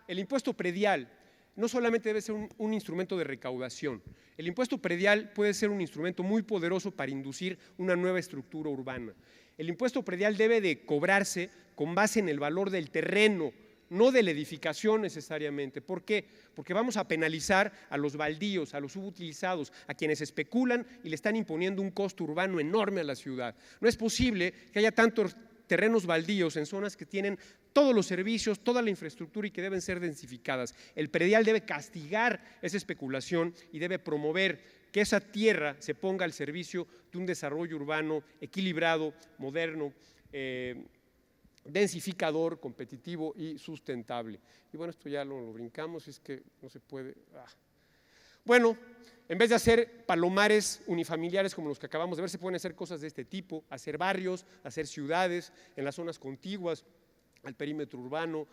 S6: El impuesto predial. no solamente debe ser un instrumento de recaudación. El impuesto predial puede ser un instrumento muy poderoso para inducir una nueva estructura urbana. El impuesto predial debe de cobrarse con base en el valor del terreno, no de la edificación necesariamente. ¿Por qué? Porque vamos a penalizar a los baldíos, a los subutilizados, a quienes especulan y le están imponiendo un costo urbano enorme a la ciudad. No es posible que haya tantos terrenos baldíos en zonas que tienen todos los servicios, toda la infraestructura y que deben ser densificadas. El predial debe castigar esa especulación y debe promover que esa tierra se ponga al servicio de un desarrollo urbano equilibrado, moderno, densificador, competitivo y sustentable. Y bueno, esto ya lo brincamos, es que no se puede. Bueno, en vez de hacer palomares unifamiliares como los que acabamos de ver, se pueden hacer cosas de este tipo, hacer barrios, hacer ciudades en las zonas contiguas al perímetro urbano.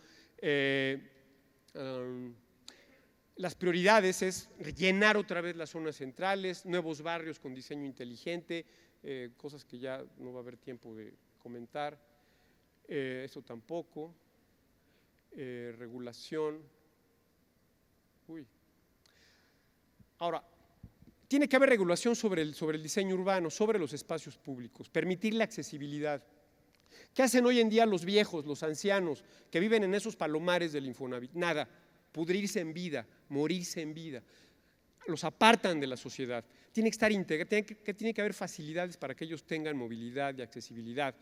S6: Las prioridades es llenar otra vez las zonas centrales, nuevos barrios con diseño inteligente, cosas que ya no va a haber tiempo de comentar. Eso tampoco. Regulación. Ahora, tiene que haber regulación sobre el diseño urbano, sobre los espacios públicos, permitir la accesibilidad. ¿Qué hacen hoy en día los viejos, los ancianos que viven en esos palomares del Infonavit? Nada, pudrirse en vida, morirse en vida. Los apartan de la sociedad. Tiene que estar integrado, tiene que haber facilidades para que ellos tengan movilidad y accesibilidad.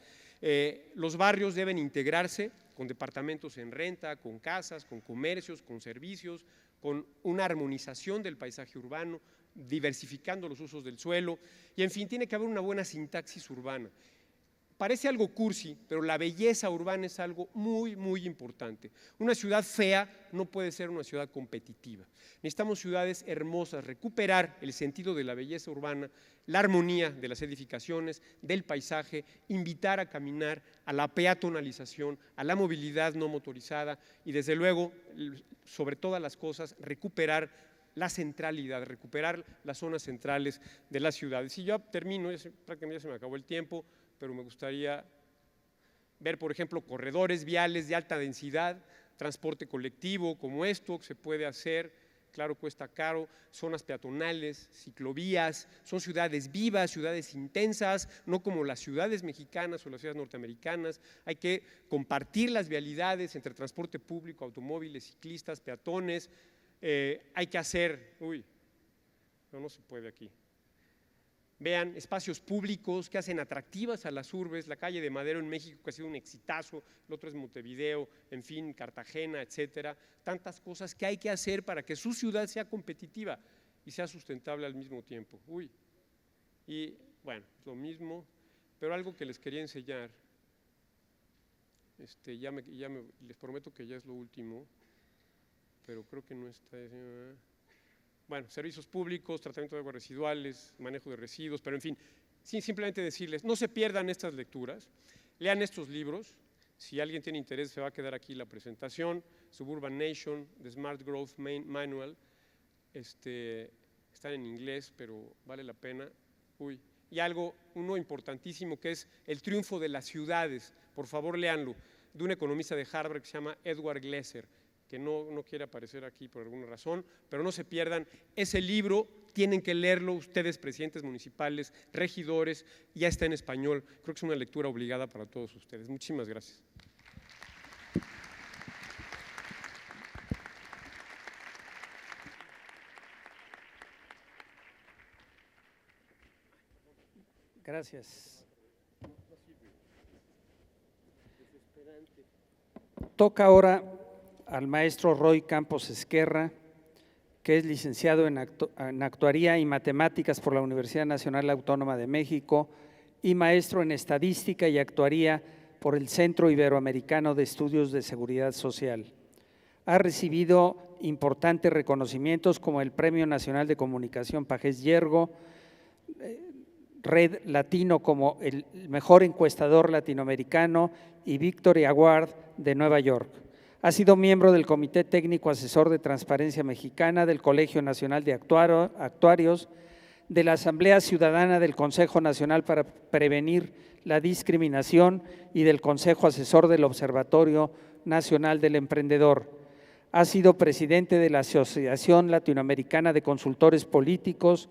S6: Los barrios deben integrarse con departamentos en renta, con casas, con comercios, con servicios, con una armonización del paisaje urbano, diversificando los usos del suelo y, en fin, tiene que haber una buena sintaxis urbana. Parece algo cursi, pero la belleza urbana es algo muy, muy importante. Una ciudad fea no puede ser una ciudad competitiva. Necesitamos ciudades hermosas, recuperar el sentido de la belleza urbana, la armonía de las edificaciones, del paisaje, invitar a caminar, a la peatonalización, a la movilidad no motorizada y, desde luego, sobre todas las cosas, recuperar la centralidad, recuperar las zonas centrales de las ciudades. Y yo termino, prácticamente ya se me acabó el tiempo, pero me gustaría ver, por ejemplo, corredores viales de alta densidad, transporte colectivo como esto, que se puede hacer, claro, cuesta caro, zonas peatonales, ciclovías, son ciudades vivas, ciudades intensas, no como las ciudades mexicanas o las ciudades norteamericanas. Hay que compartir las vialidades entre transporte público, automóviles, ciclistas, peatones. Hay que hacer, no se puede aquí. Vean, espacios públicos que hacen atractivas a las urbes, la calle de Madero en México que ha sido un exitazo, el otro es Montevideo, en fin, Cartagena, etcétera, tantas cosas que hay que hacer para que su ciudad sea competitiva y sea sustentable al mismo tiempo. Y bueno, lo mismo, pero algo que les quería enseñar, les prometo que ya es lo último, pero creo que no está. Bueno, servicios públicos, tratamiento de aguas residuales, manejo de residuos, pero en fin, simplemente decirles, no se pierdan estas lecturas, lean estos libros, si alguien tiene interés se va a quedar aquí la presentación, Suburban Nation, The Smart Growth Manual, están en inglés, pero vale la pena. Y uno importantísimo que es El triunfo de las ciudades, por favor léanlo, de un economista de Harvard que se llama Edward Glaeser, que no quiere aparecer aquí por alguna razón, pero no se pierdan ese libro, tienen que leerlo ustedes, presidentes municipales, regidores, ya está en español, creo que es una lectura obligada para todos ustedes. Muchísimas gracias.
S4: Gracias. Toca ahora al maestro Roy Campos Ezquerra, que es licenciado en Actuaría y Matemáticas por la Universidad Nacional Autónoma de México y maestro en Estadística y Actuaría por el Centro Iberoamericano de Estudios de Seguridad Social. Ha recibido importantes reconocimientos como el Premio Nacional de Comunicación Pagés Yergo, Red Latino como el mejor encuestador latinoamericano y Victory Award de Nueva York. Ha sido miembro del Comité Técnico Asesor de Transparencia Mexicana, del Colegio Nacional de Actuarios, de la Asamblea Ciudadana del Consejo Nacional para Prevenir la Discriminación y del Consejo Asesor del Observatorio Nacional del Emprendedor. Ha sido presidente de la Asociación Latinoamericana de Consultores Políticos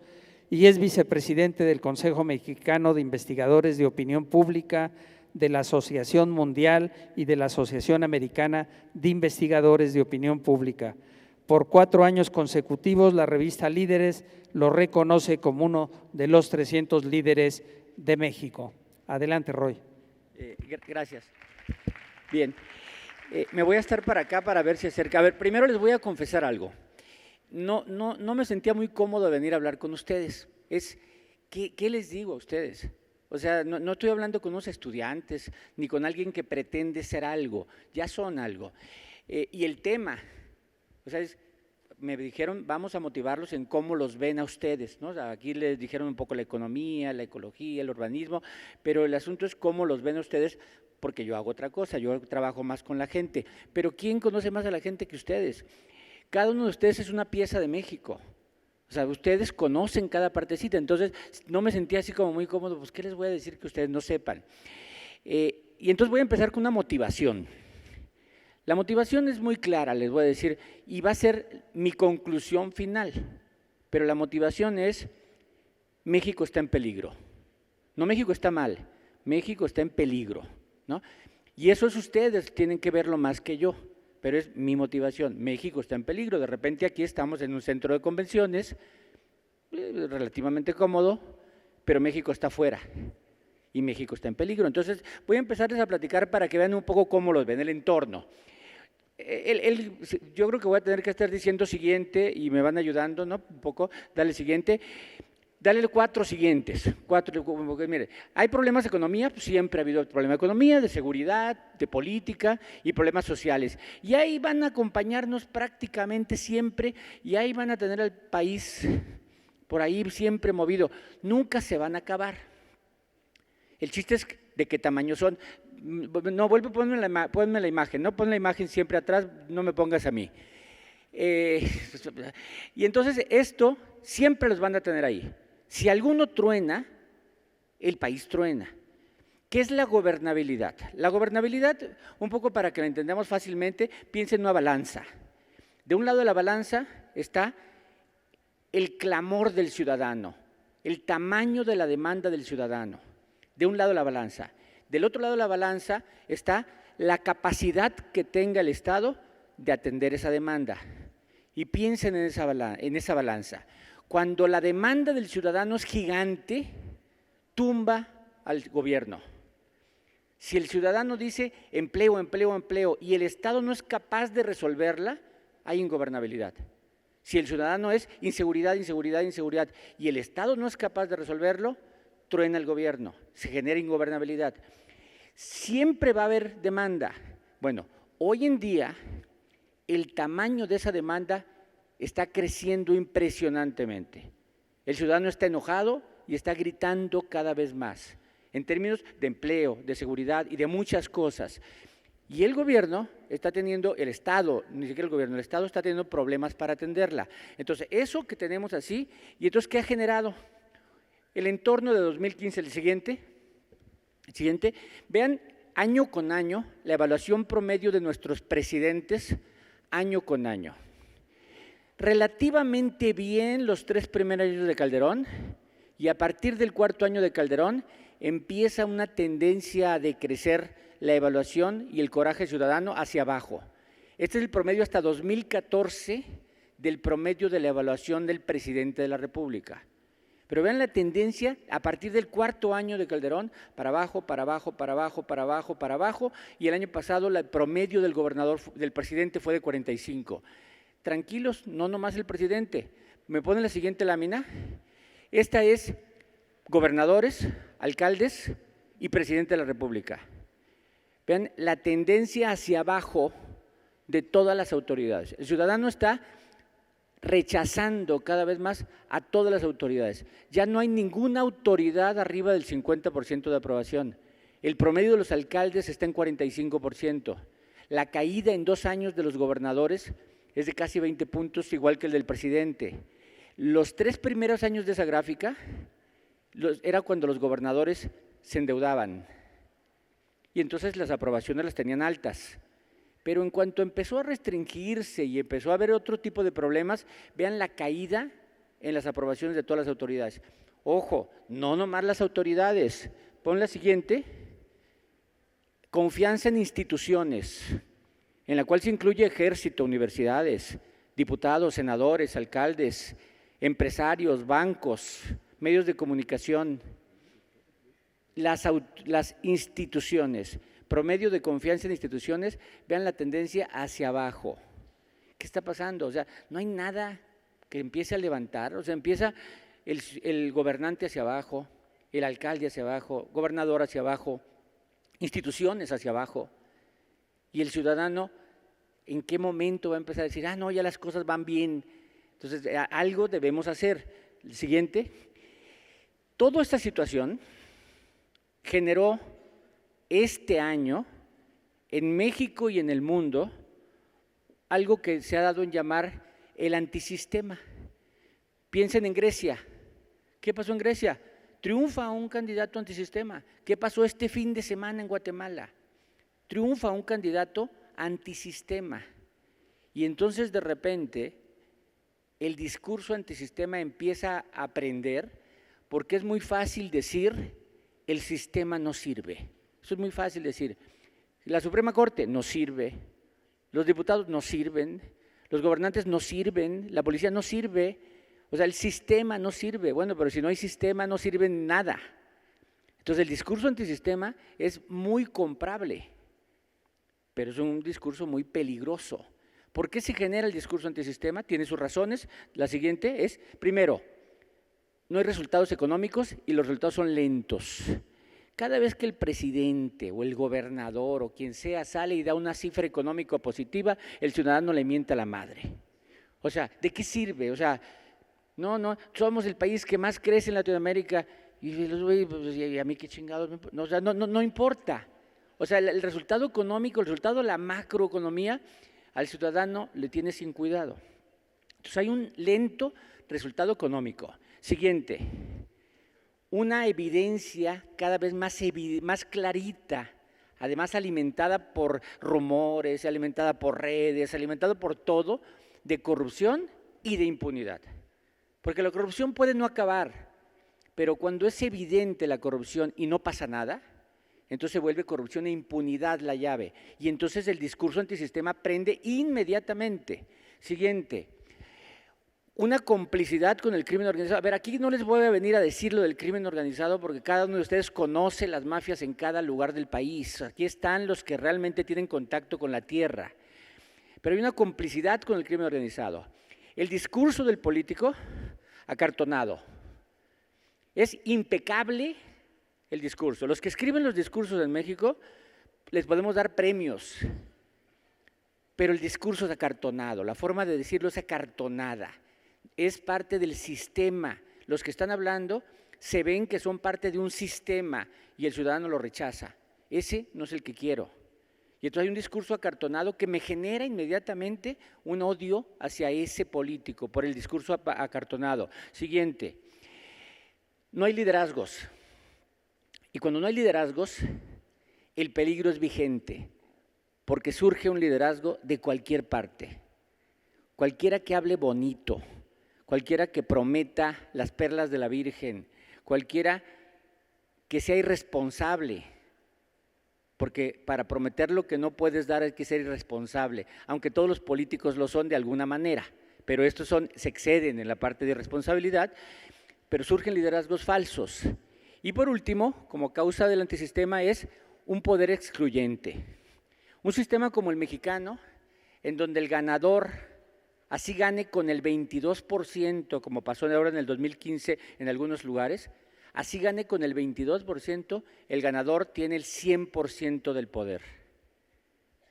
S4: y es vicepresidente del Consejo Mexicano de Investigadores de Opinión Pública, de la Asociación Mundial y de la Asociación Americana de Investigadores de Opinión Pública. Por 4 años consecutivos, la revista Líderes lo reconoce como uno de los 300 líderes de México. Adelante, Roy.
S7: Gracias. Bien, me voy a estar para acá para ver si acerca. A ver, primero les voy a confesar algo. No me sentía muy cómodo de venir a hablar con ustedes. ¿Qué les digo a ustedes? O sea, no estoy hablando con unos estudiantes ni con alguien que pretende ser algo, ya son algo. Y el tema, o sea, me dijeron, vamos a motivarlos en cómo los ven a ustedes, ¿no? O sea, aquí les dijeron un poco la economía, la ecología, el urbanismo, pero el asunto es cómo los ven a ustedes, porque yo hago otra cosa, yo trabajo más con la gente. Pero ¿quién conoce más a la gente que ustedes? Cada uno de ustedes es una pieza de México. O sea, ustedes conocen cada partecita, entonces no me sentía así como muy cómodo, pues ¿qué les voy a decir que ustedes no sepan? Y entonces voy a empezar con una motivación. La motivación es muy clara, les voy a decir, y va a ser mi conclusión final, pero la motivación es, México está en peligro. No, México está mal, México está en peligro, ¿no? Y eso es ustedes, tienen que verlo más que yo. Pero es mi motivación, México está en peligro, de repente aquí estamos en un centro de convenciones, relativamente cómodo, pero México está afuera y México está en peligro. Entonces voy a empezarles a platicar para que vean un poco cómo los ven, el entorno. Yo creo que voy a tener que estar diciendo siguiente y me van ayudando, ¿no? Un poco, dale siguiente. Dale 4 siguientes. Mire, ¿hay problemas de economía? Pues siempre ha habido problemas de economía, de seguridad, de política y problemas sociales. Y ahí van a acompañarnos prácticamente siempre y ahí van a tener al país por ahí siempre movido. Nunca se van a acabar. El chiste es de qué tamaño son. No, vuelve, ponme la imagen, no pon la imagen siempre atrás, no me pongas a mí. Y entonces esto siempre los van a tener ahí. Si alguno truena, el país truena. ¿Qué es la gobernabilidad? La gobernabilidad, un poco para que la entendamos fácilmente, piensen en una balanza. De un lado de la balanza está el clamor del ciudadano, el tamaño de la demanda del ciudadano. De un lado de la balanza. Del otro lado de la balanza está la capacidad que tenga el Estado de atender esa demanda. Y piensen en esa balanza. Cuando la demanda del ciudadano es gigante, tumba al gobierno. Si el ciudadano dice empleo, empleo, empleo y el Estado no es capaz de resolverla, hay ingobernabilidad. Si el ciudadano es inseguridad, inseguridad, inseguridad y el Estado no es capaz de resolverlo, truena el gobierno, se genera ingobernabilidad. Siempre va a haber demanda. Bueno, hoy en día el tamaño de esa demanda está creciendo impresionantemente. El ciudadano está enojado y está gritando cada vez más, en términos de empleo, de seguridad y de muchas cosas. Y el gobierno está teniendo, el Estado, ni siquiera el gobierno, el Estado está teniendo problemas para atenderla. Entonces, eso que tenemos así, y entonces, ¿qué ha generado? El entorno de 2015, el siguiente, vean año con año la evaluación promedio de nuestros presidentes, año con año. Relativamente bien los 3 primeros años de Calderón y a partir del 4º año de Calderón empieza una tendencia a decrecer la evaluación y el coraje ciudadano hacia abajo. Este es el promedio hasta 2014 del promedio de la evaluación del presidente de la República. Pero vean la tendencia a partir del 4º año de Calderón, para abajo, para abajo, para abajo, para abajo, para abajo, y el año pasado el promedio del presidente fue de 45. Tranquilos, no nomás el presidente. ¿Me ponen la siguiente lámina? Esta es gobernadores, alcaldes y presidente de la República. Vean la tendencia hacia abajo de todas las autoridades. El ciudadano está rechazando cada vez más a todas las autoridades. Ya no hay ninguna autoridad arriba del 50% de aprobación. El promedio de los alcaldes está en 45%. La caída en 2 años de los gobernadores es de casi 20 puntos, igual que el del presidente. Los 3 primeros años de esa gráfica era cuando los gobernadores se endeudaban y entonces las aprobaciones las tenían altas. Pero en cuanto empezó a restringirse y empezó a haber otro tipo de problemas, vean la caída en las aprobaciones de todas las autoridades. Ojo, no nomás las autoridades. Pon la siguiente. Confianza en instituciones, en la cual se incluye ejército, universidades, diputados, senadores, alcaldes, empresarios, bancos, medios de comunicación, las instituciones. Promedio de confianza en instituciones, vean la tendencia hacia abajo. ¿Qué está pasando? O sea, no hay nada que empiece a levantar, o sea, empieza el gobernante hacia abajo, el alcalde hacia abajo, gobernador hacia abajo, instituciones hacia abajo, y el ciudadano, ¿en qué momento va a empezar a decir, no, ya las cosas van bien? Entonces, algo debemos hacer. El siguiente, toda esta situación generó este año, en México y en el mundo, algo que se ha dado en llamar el antisistema. Piensen en Grecia. ¿Qué pasó en Grecia? Triunfa un candidato antisistema. ¿Qué pasó este fin de semana en Guatemala? Triunfa un candidato antisistema. Y entonces de repente el discurso antisistema empieza a aprender, porque es muy fácil decir el sistema no sirve. Eso es muy fácil decir. La Suprema Corte no sirve, los diputados no sirven, los gobernantes no sirven, la policía no sirve, o sea, el sistema no sirve. Bueno, pero si no hay sistema no sirve nada. Entonces el discurso antisistema es muy comprable, pero es un discurso muy peligroso. ¿Por qué se genera el discurso antisistema? Tiene sus razones. La siguiente es, primero, no hay resultados económicos y los resultados son lentos. Cada vez que el presidente o el gobernador o quien sea sale y da una cifra económica positiva, el ciudadano le miente a la madre. O sea, ¿de qué sirve? O sea, no, somos el país que más crece en Latinoamérica y a mí qué chingados, o sea, no importa. O sea, el resultado económico, el resultado de la macroeconomía, al ciudadano le tiene sin cuidado. Entonces hay un lento resultado económico. Siguiente, una evidencia cada vez más clarita, además alimentada por rumores, alimentada por redes, alimentada por todo, de corrupción y de impunidad. Porque la corrupción puede no acabar, pero cuando es evidente la corrupción y no pasa nada, entonces se vuelve corrupción e impunidad la llave. Y entonces el discurso antisistema prende inmediatamente. Siguiente, una complicidad con el crimen organizado. A ver, aquí no les voy a venir a decir lo del crimen organizado porque cada uno de ustedes conoce las mafias en cada lugar del país. Aquí están los que realmente tienen contacto con la tierra. Pero hay una complicidad con el crimen organizado. El discurso del político, acartonado. Es impecable el discurso. Los que escriben los discursos en México, les podemos dar premios, pero el discurso es acartonado, la forma de decirlo es acartonada, es parte del sistema. Los que están hablando se ven que son parte de un sistema y el ciudadano lo rechaza. Ese no es el que quiero. Y entonces hay un discurso acartonado que me genera inmediatamente un odio hacia ese político por el discurso acartonado. Siguiente, no hay liderazgos. Y cuando no hay liderazgos, el peligro es vigente, porque surge un liderazgo de cualquier parte. Cualquiera que hable bonito, cualquiera que prometa las perlas de la Virgen, cualquiera que sea irresponsable, porque para prometer lo que no puedes dar hay que ser irresponsable, aunque todos los políticos lo son de alguna manera, pero estos se exceden en la parte de irresponsabilidad, pero surgen liderazgos falsos. Y por último, como causa del antisistema, es un poder excluyente. Un sistema como el mexicano, en donde el ganador así gane con el 22%, como pasó ahora en el 2015 en algunos lugares, así gane con el 22%, el ganador tiene el 100% del poder.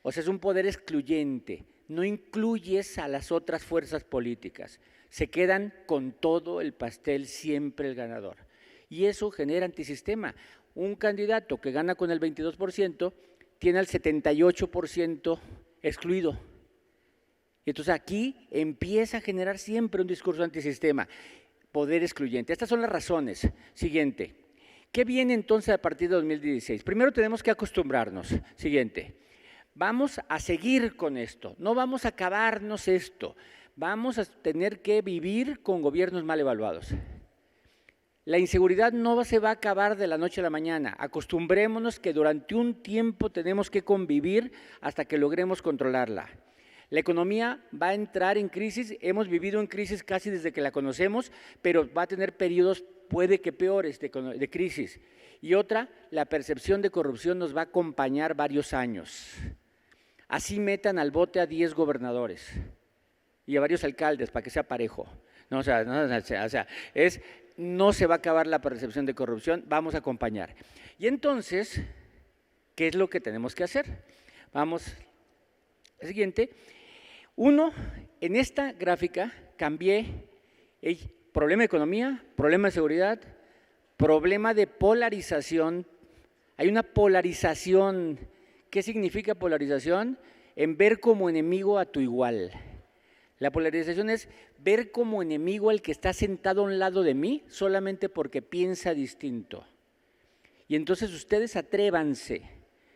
S7: O sea, es un poder excluyente, no incluyes a las otras fuerzas políticas, se quedan con todo el pastel siempre el ganador. Y eso genera antisistema. Un candidato que gana con el 22% tiene el 78% excluido. Y entonces aquí empieza a generar siempre un discurso antisistema, poder excluyente. Estas son las razones. Siguiente, ¿qué viene entonces a partir de 2016? Primero tenemos que acostumbrarnos. Siguiente, Vamos a seguir con esto, no vamos a acabarnos esto, vamos a tener que vivir con gobiernos mal evaluados. La inseguridad no se va a acabar de la noche a la mañana. Acostumbrémonos que durante un tiempo tenemos que convivir hasta que logremos controlarla. La economía va a entrar en crisis, hemos vivido en crisis casi desde que la conocemos, pero va a tener periodos, puede que peores, de crisis. Y otra, la percepción de corrupción nos va a acompañar varios años. Así metan al bote a 10 gobernadores y a varios alcaldes para que sea parejo. No se va a acabar la percepción de corrupción, vamos a acompañar. Y entonces, ¿qué es lo que tenemos que hacer? Vamos al siguiente. Uno, en esta gráfica cambié el problema de economía, problema de seguridad, problema de polarización. Hay una polarización. ¿Qué significa polarización? En ver como enemigo a tu igual. La polarización es ver como enemigo al que está sentado a un lado de mí solamente porque piensa distinto. Y entonces ustedes atrévanse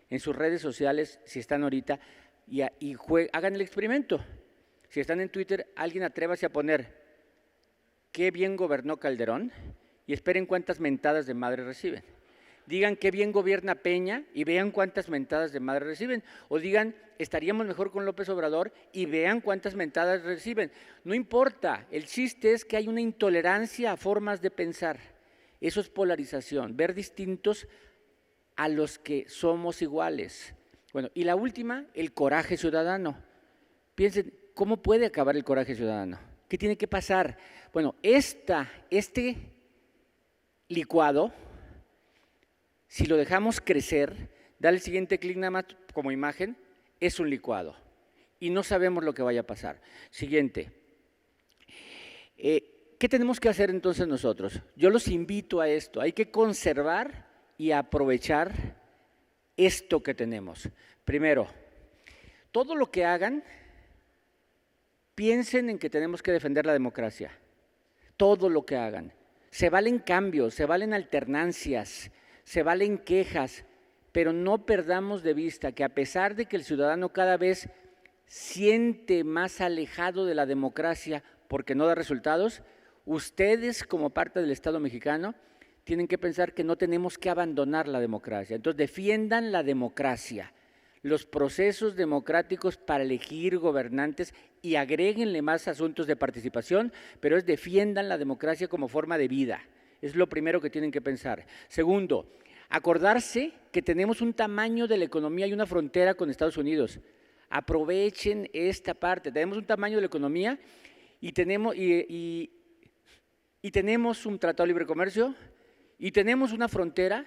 S7: en sus redes sociales, si están ahorita, y hagan el experimento. Si están en Twitter, alguien atrévase a poner qué bien gobernó Calderón y esperen cuántas mentadas de madre reciben. Digan qué bien gobierna Peña y vean cuántas mentadas de madre reciben. O digan, estaríamos mejor con López Obrador y vean cuántas mentadas reciben. No importa, el chiste es que hay una intolerancia a formas de pensar. Eso es polarización, ver distintos a los que somos iguales. Bueno, y la última, el coraje ciudadano. Piensen, ¿cómo puede acabar el coraje ciudadano? ¿Qué tiene que pasar? Bueno, este licuado, si lo dejamos crecer, dale el siguiente clic nada más como imagen, es un licuado y no sabemos lo que vaya a pasar. Siguiente. ¿Qué tenemos que hacer entonces nosotros? Yo los invito a esto, hay que conservar y aprovechar esto que tenemos. Primero, todo lo que hagan, piensen en que tenemos que defender la democracia. Todo lo que hagan. Se valen cambios, se valen alternancias, se valen quejas, pero no perdamos de vista que a pesar de que el ciudadano cada vez siente más alejado de la democracia porque no da resultados, ustedes como parte del Estado mexicano tienen que pensar que no tenemos que abandonar la democracia. Entonces defiendan la democracia, los procesos democráticos para elegir gobernantes y agréguenle más asuntos de participación, pero defiendan la democracia como forma de vida. Es lo primero que tienen que pensar. Segundo, acordarse que tenemos un tamaño de la economía y una frontera con Estados Unidos. Aprovechen esta parte. Tenemos un tamaño de la economía y tenemos un tratado de libre comercio y tenemos una frontera.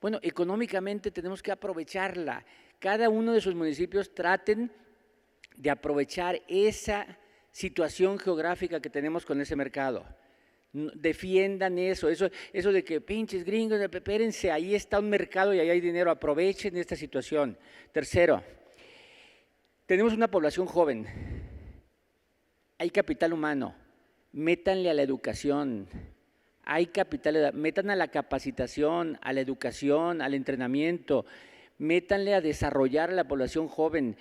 S7: Bueno, económicamente tenemos que aprovecharla. Cada uno de sus municipios traten de aprovechar esa situación geográfica que tenemos con ese mercado. Defiendan eso de que pinches gringos, espérense, ahí está un mercado y ahí hay dinero, aprovechen esta situación. Tercero, tenemos una población joven, hay capital humano, métanle a la educación, hay capital, metan a la capacitación, a la educación, al entrenamiento, métanle a desarrollar a la población joven.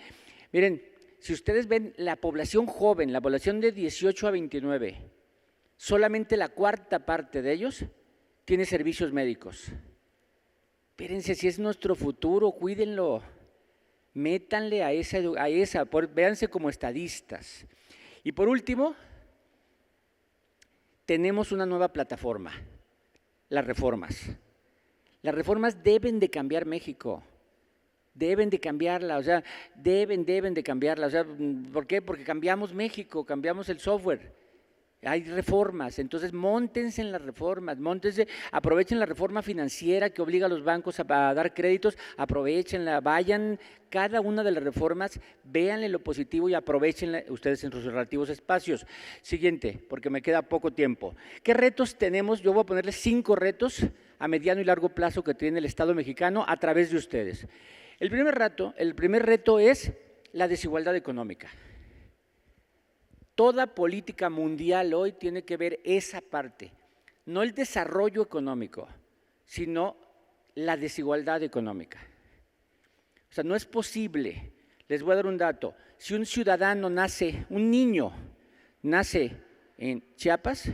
S7: Miren, si ustedes ven la población joven, la población de 18 a 29, solamente la cuarta parte de ellos tiene servicios médicos. Espérense, si es nuestro futuro, cuídenlo. Métanle a esa, véanse como estadistas. Y por último, tenemos una nueva plataforma, las reformas. Las reformas deben de cambiar México. Deben de cambiarla, o sea, deben de cambiarla. O sea, ¿por qué? Porque cambiamos México, cambiamos el software. Hay reformas, entonces móntense en las reformas, aprovechen la reforma financiera que obliga a los bancos a dar créditos, aprovechenla, vayan cada una de las reformas, véanle lo positivo y aprovechenla ustedes en sus relativos espacios. Siguiente, porque me queda poco tiempo. ¿Qué retos tenemos? Yo voy a ponerles 5 retos a mediano y largo plazo que tiene el Estado mexicano a través de ustedes. El primer reto es la desigualdad económica. Toda política mundial hoy tiene que ver esa parte, no el desarrollo económico, sino la desigualdad económica. O sea, no es posible. Les voy a dar un dato. Si un ciudadano nace, un niño nace en Chiapas,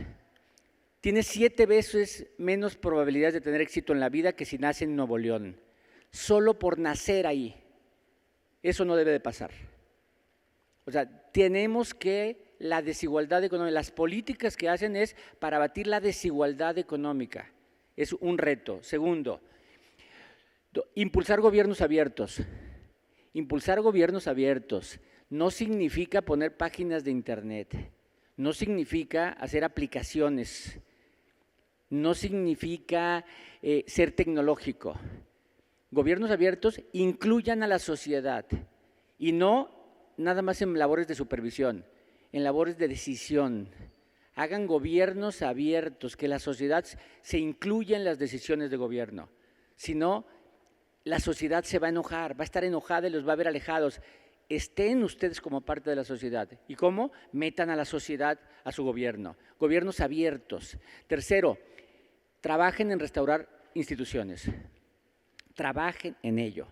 S7: tiene 7 veces menos probabilidades de tener éxito en la vida que si nace en Nuevo León. Solo por nacer ahí. Eso no debe de pasar. O sea, tenemos que la desigualdad económica, las políticas que hacen es para abatir la desigualdad económica. Es un reto. Segundo, impulsar gobiernos abiertos. Impulsar gobiernos abiertos no significa poner páginas de internet, no significa hacer aplicaciones, no significa ser tecnológico. Gobiernos abiertos incluyan a la sociedad y no nada más en labores de supervisión, en labores de decisión. Hagan gobiernos abiertos, que la sociedad se incluya en las decisiones de gobierno. Si no, la sociedad se va a enojar, va a estar enojada y los va a ver alejados. Estén ustedes como parte de la sociedad. ¿Y cómo? Metan a la sociedad a su gobierno. Gobiernos abiertos. Tercero, trabajen en restaurar instituciones. Trabajen en ello.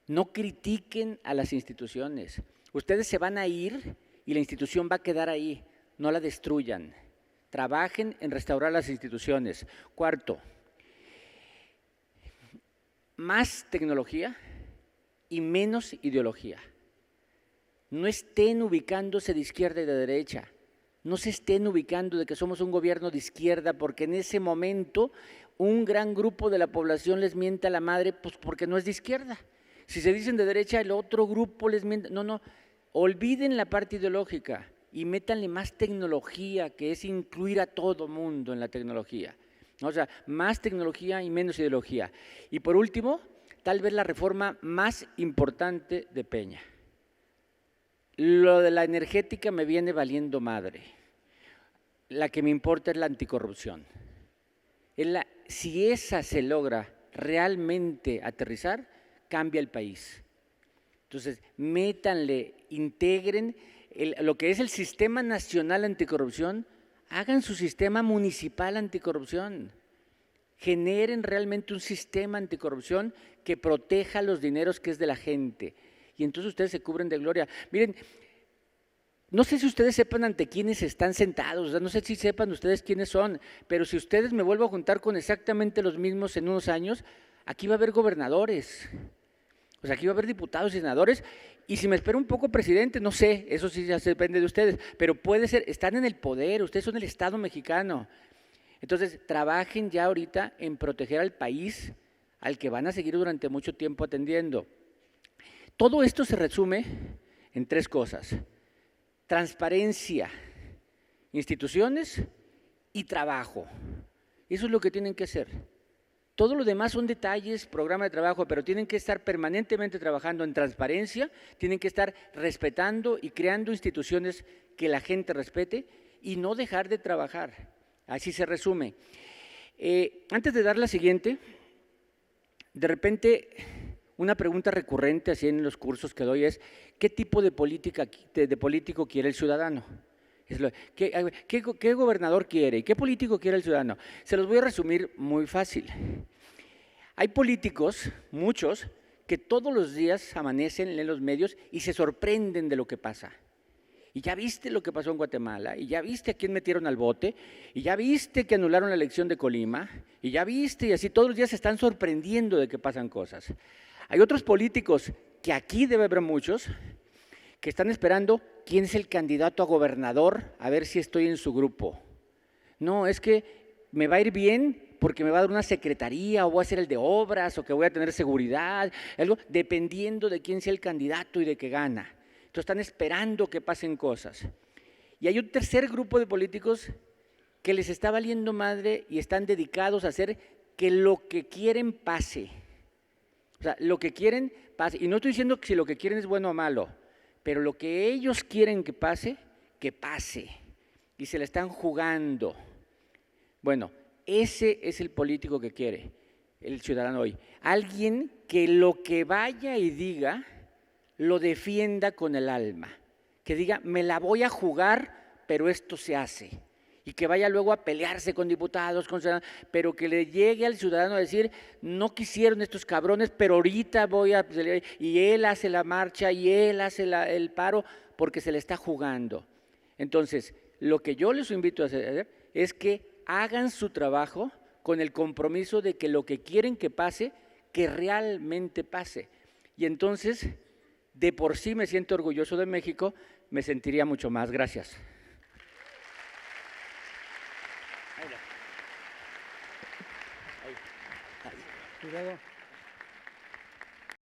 S7: No critiquen a las instituciones. Ustedes se van a ir y la institución va a quedar ahí. No la destruyan. Trabajen en restaurar las instituciones. Cuarto, más tecnología y menos ideología. No estén ubicándose de izquierda y de derecha. No se estén ubicando de que somos un gobierno de izquierda porque en ese momento un gran grupo de la población les miente a la madre pues porque no es de izquierda. Si se dicen de derecha, el otro grupo les miente. No, olviden la parte ideológica y métanle más tecnología, que es incluir a todo mundo en la tecnología. O sea, más tecnología y menos ideología. Y por último, tal vez la reforma más importante de Peña. Lo de la energética me viene valiendo madre. La que me importa es la anticorrupción. Si esa se logra realmente aterrizar, cambia el país. Entonces, métanle, integren lo que es el Sistema Nacional Anticorrupción, hagan su sistema municipal anticorrupción. Generen realmente un sistema anticorrupción que proteja los dineros que es de la gente. Y entonces ustedes se cubren de gloria. Miren, no sé si ustedes sepan ante quiénes están sentados, o sea, no sé si sepan ustedes quiénes son, pero si ustedes me vuelvo a juntar con exactamente los mismos en unos años, aquí va a haber gobernadores, o sea, aquí va a haber diputados y senadores, y si me espero un poco presidente, no sé, eso sí ya depende de ustedes, pero puede ser, están en el poder, ustedes son el Estado mexicano. Entonces, trabajen ya ahorita en proteger al país al que van a seguir durante mucho tiempo atendiendo. Todo esto se resume en 3 cosas: transparencia, instituciones y trabajo. Eso es lo que tienen que hacer. Todo lo demás son detalles, programa de trabajo, pero tienen que estar permanentemente trabajando en transparencia, tienen que estar respetando y creando instituciones que la gente respete y no dejar de trabajar. Así se resume. Antes de dar la siguiente, de repente una pregunta recurrente así en los cursos que doy es: ¿qué tipo de político quiere el ciudadano? ¿Qué gobernador quiere y qué político quiere el ciudadano? Se los voy a resumir muy fácil. Hay políticos, muchos, que todos los días amanecen en los medios y se sorprenden de lo que pasa. Y ya viste lo que pasó en Guatemala, y ya viste a quién metieron al bote, y ya viste que anularon la elección de Colima, y ya viste, y así todos los días se están sorprendiendo de que pasan cosas. Hay otros políticos, que aquí debe haber muchos, que están esperando quién es el candidato a gobernador, a ver si estoy en su grupo. No, es que me va a ir bien porque me va a dar una secretaría, o voy a ser el de obras, o que voy a tener seguridad, algo, dependiendo de quién sea el candidato y de qué gana. Entonces están esperando que pasen cosas. Y hay un tercer grupo de políticos que les está valiendo madre y están dedicados a hacer que lo que quieren pase. O sea, lo que quieren pase. Y no estoy diciendo que si lo que quieren es bueno o malo, pero lo que ellos quieren que pase. Y se la están jugando. Bueno, ese es el político que quiere el ciudadano hoy. Alguien que lo que vaya y diga lo defienda con el alma. Que diga, me la voy a jugar, pero esto se hace. y que vaya luego a pelearse con diputados, con senadores, pero que le llegue al ciudadano a decir, no quisieron estos cabrones, pero ahorita voy a… Y él hace la marcha y él hace el paro porque se le está jugando. Entonces, lo que yo les invito a hacer es que hagan su trabajo con el compromiso de que lo que quieren que pase, que realmente pase. Y entonces, de por sí me siento orgulloso de México, me sentiría mucho más. Gracias.
S4: Cuidado.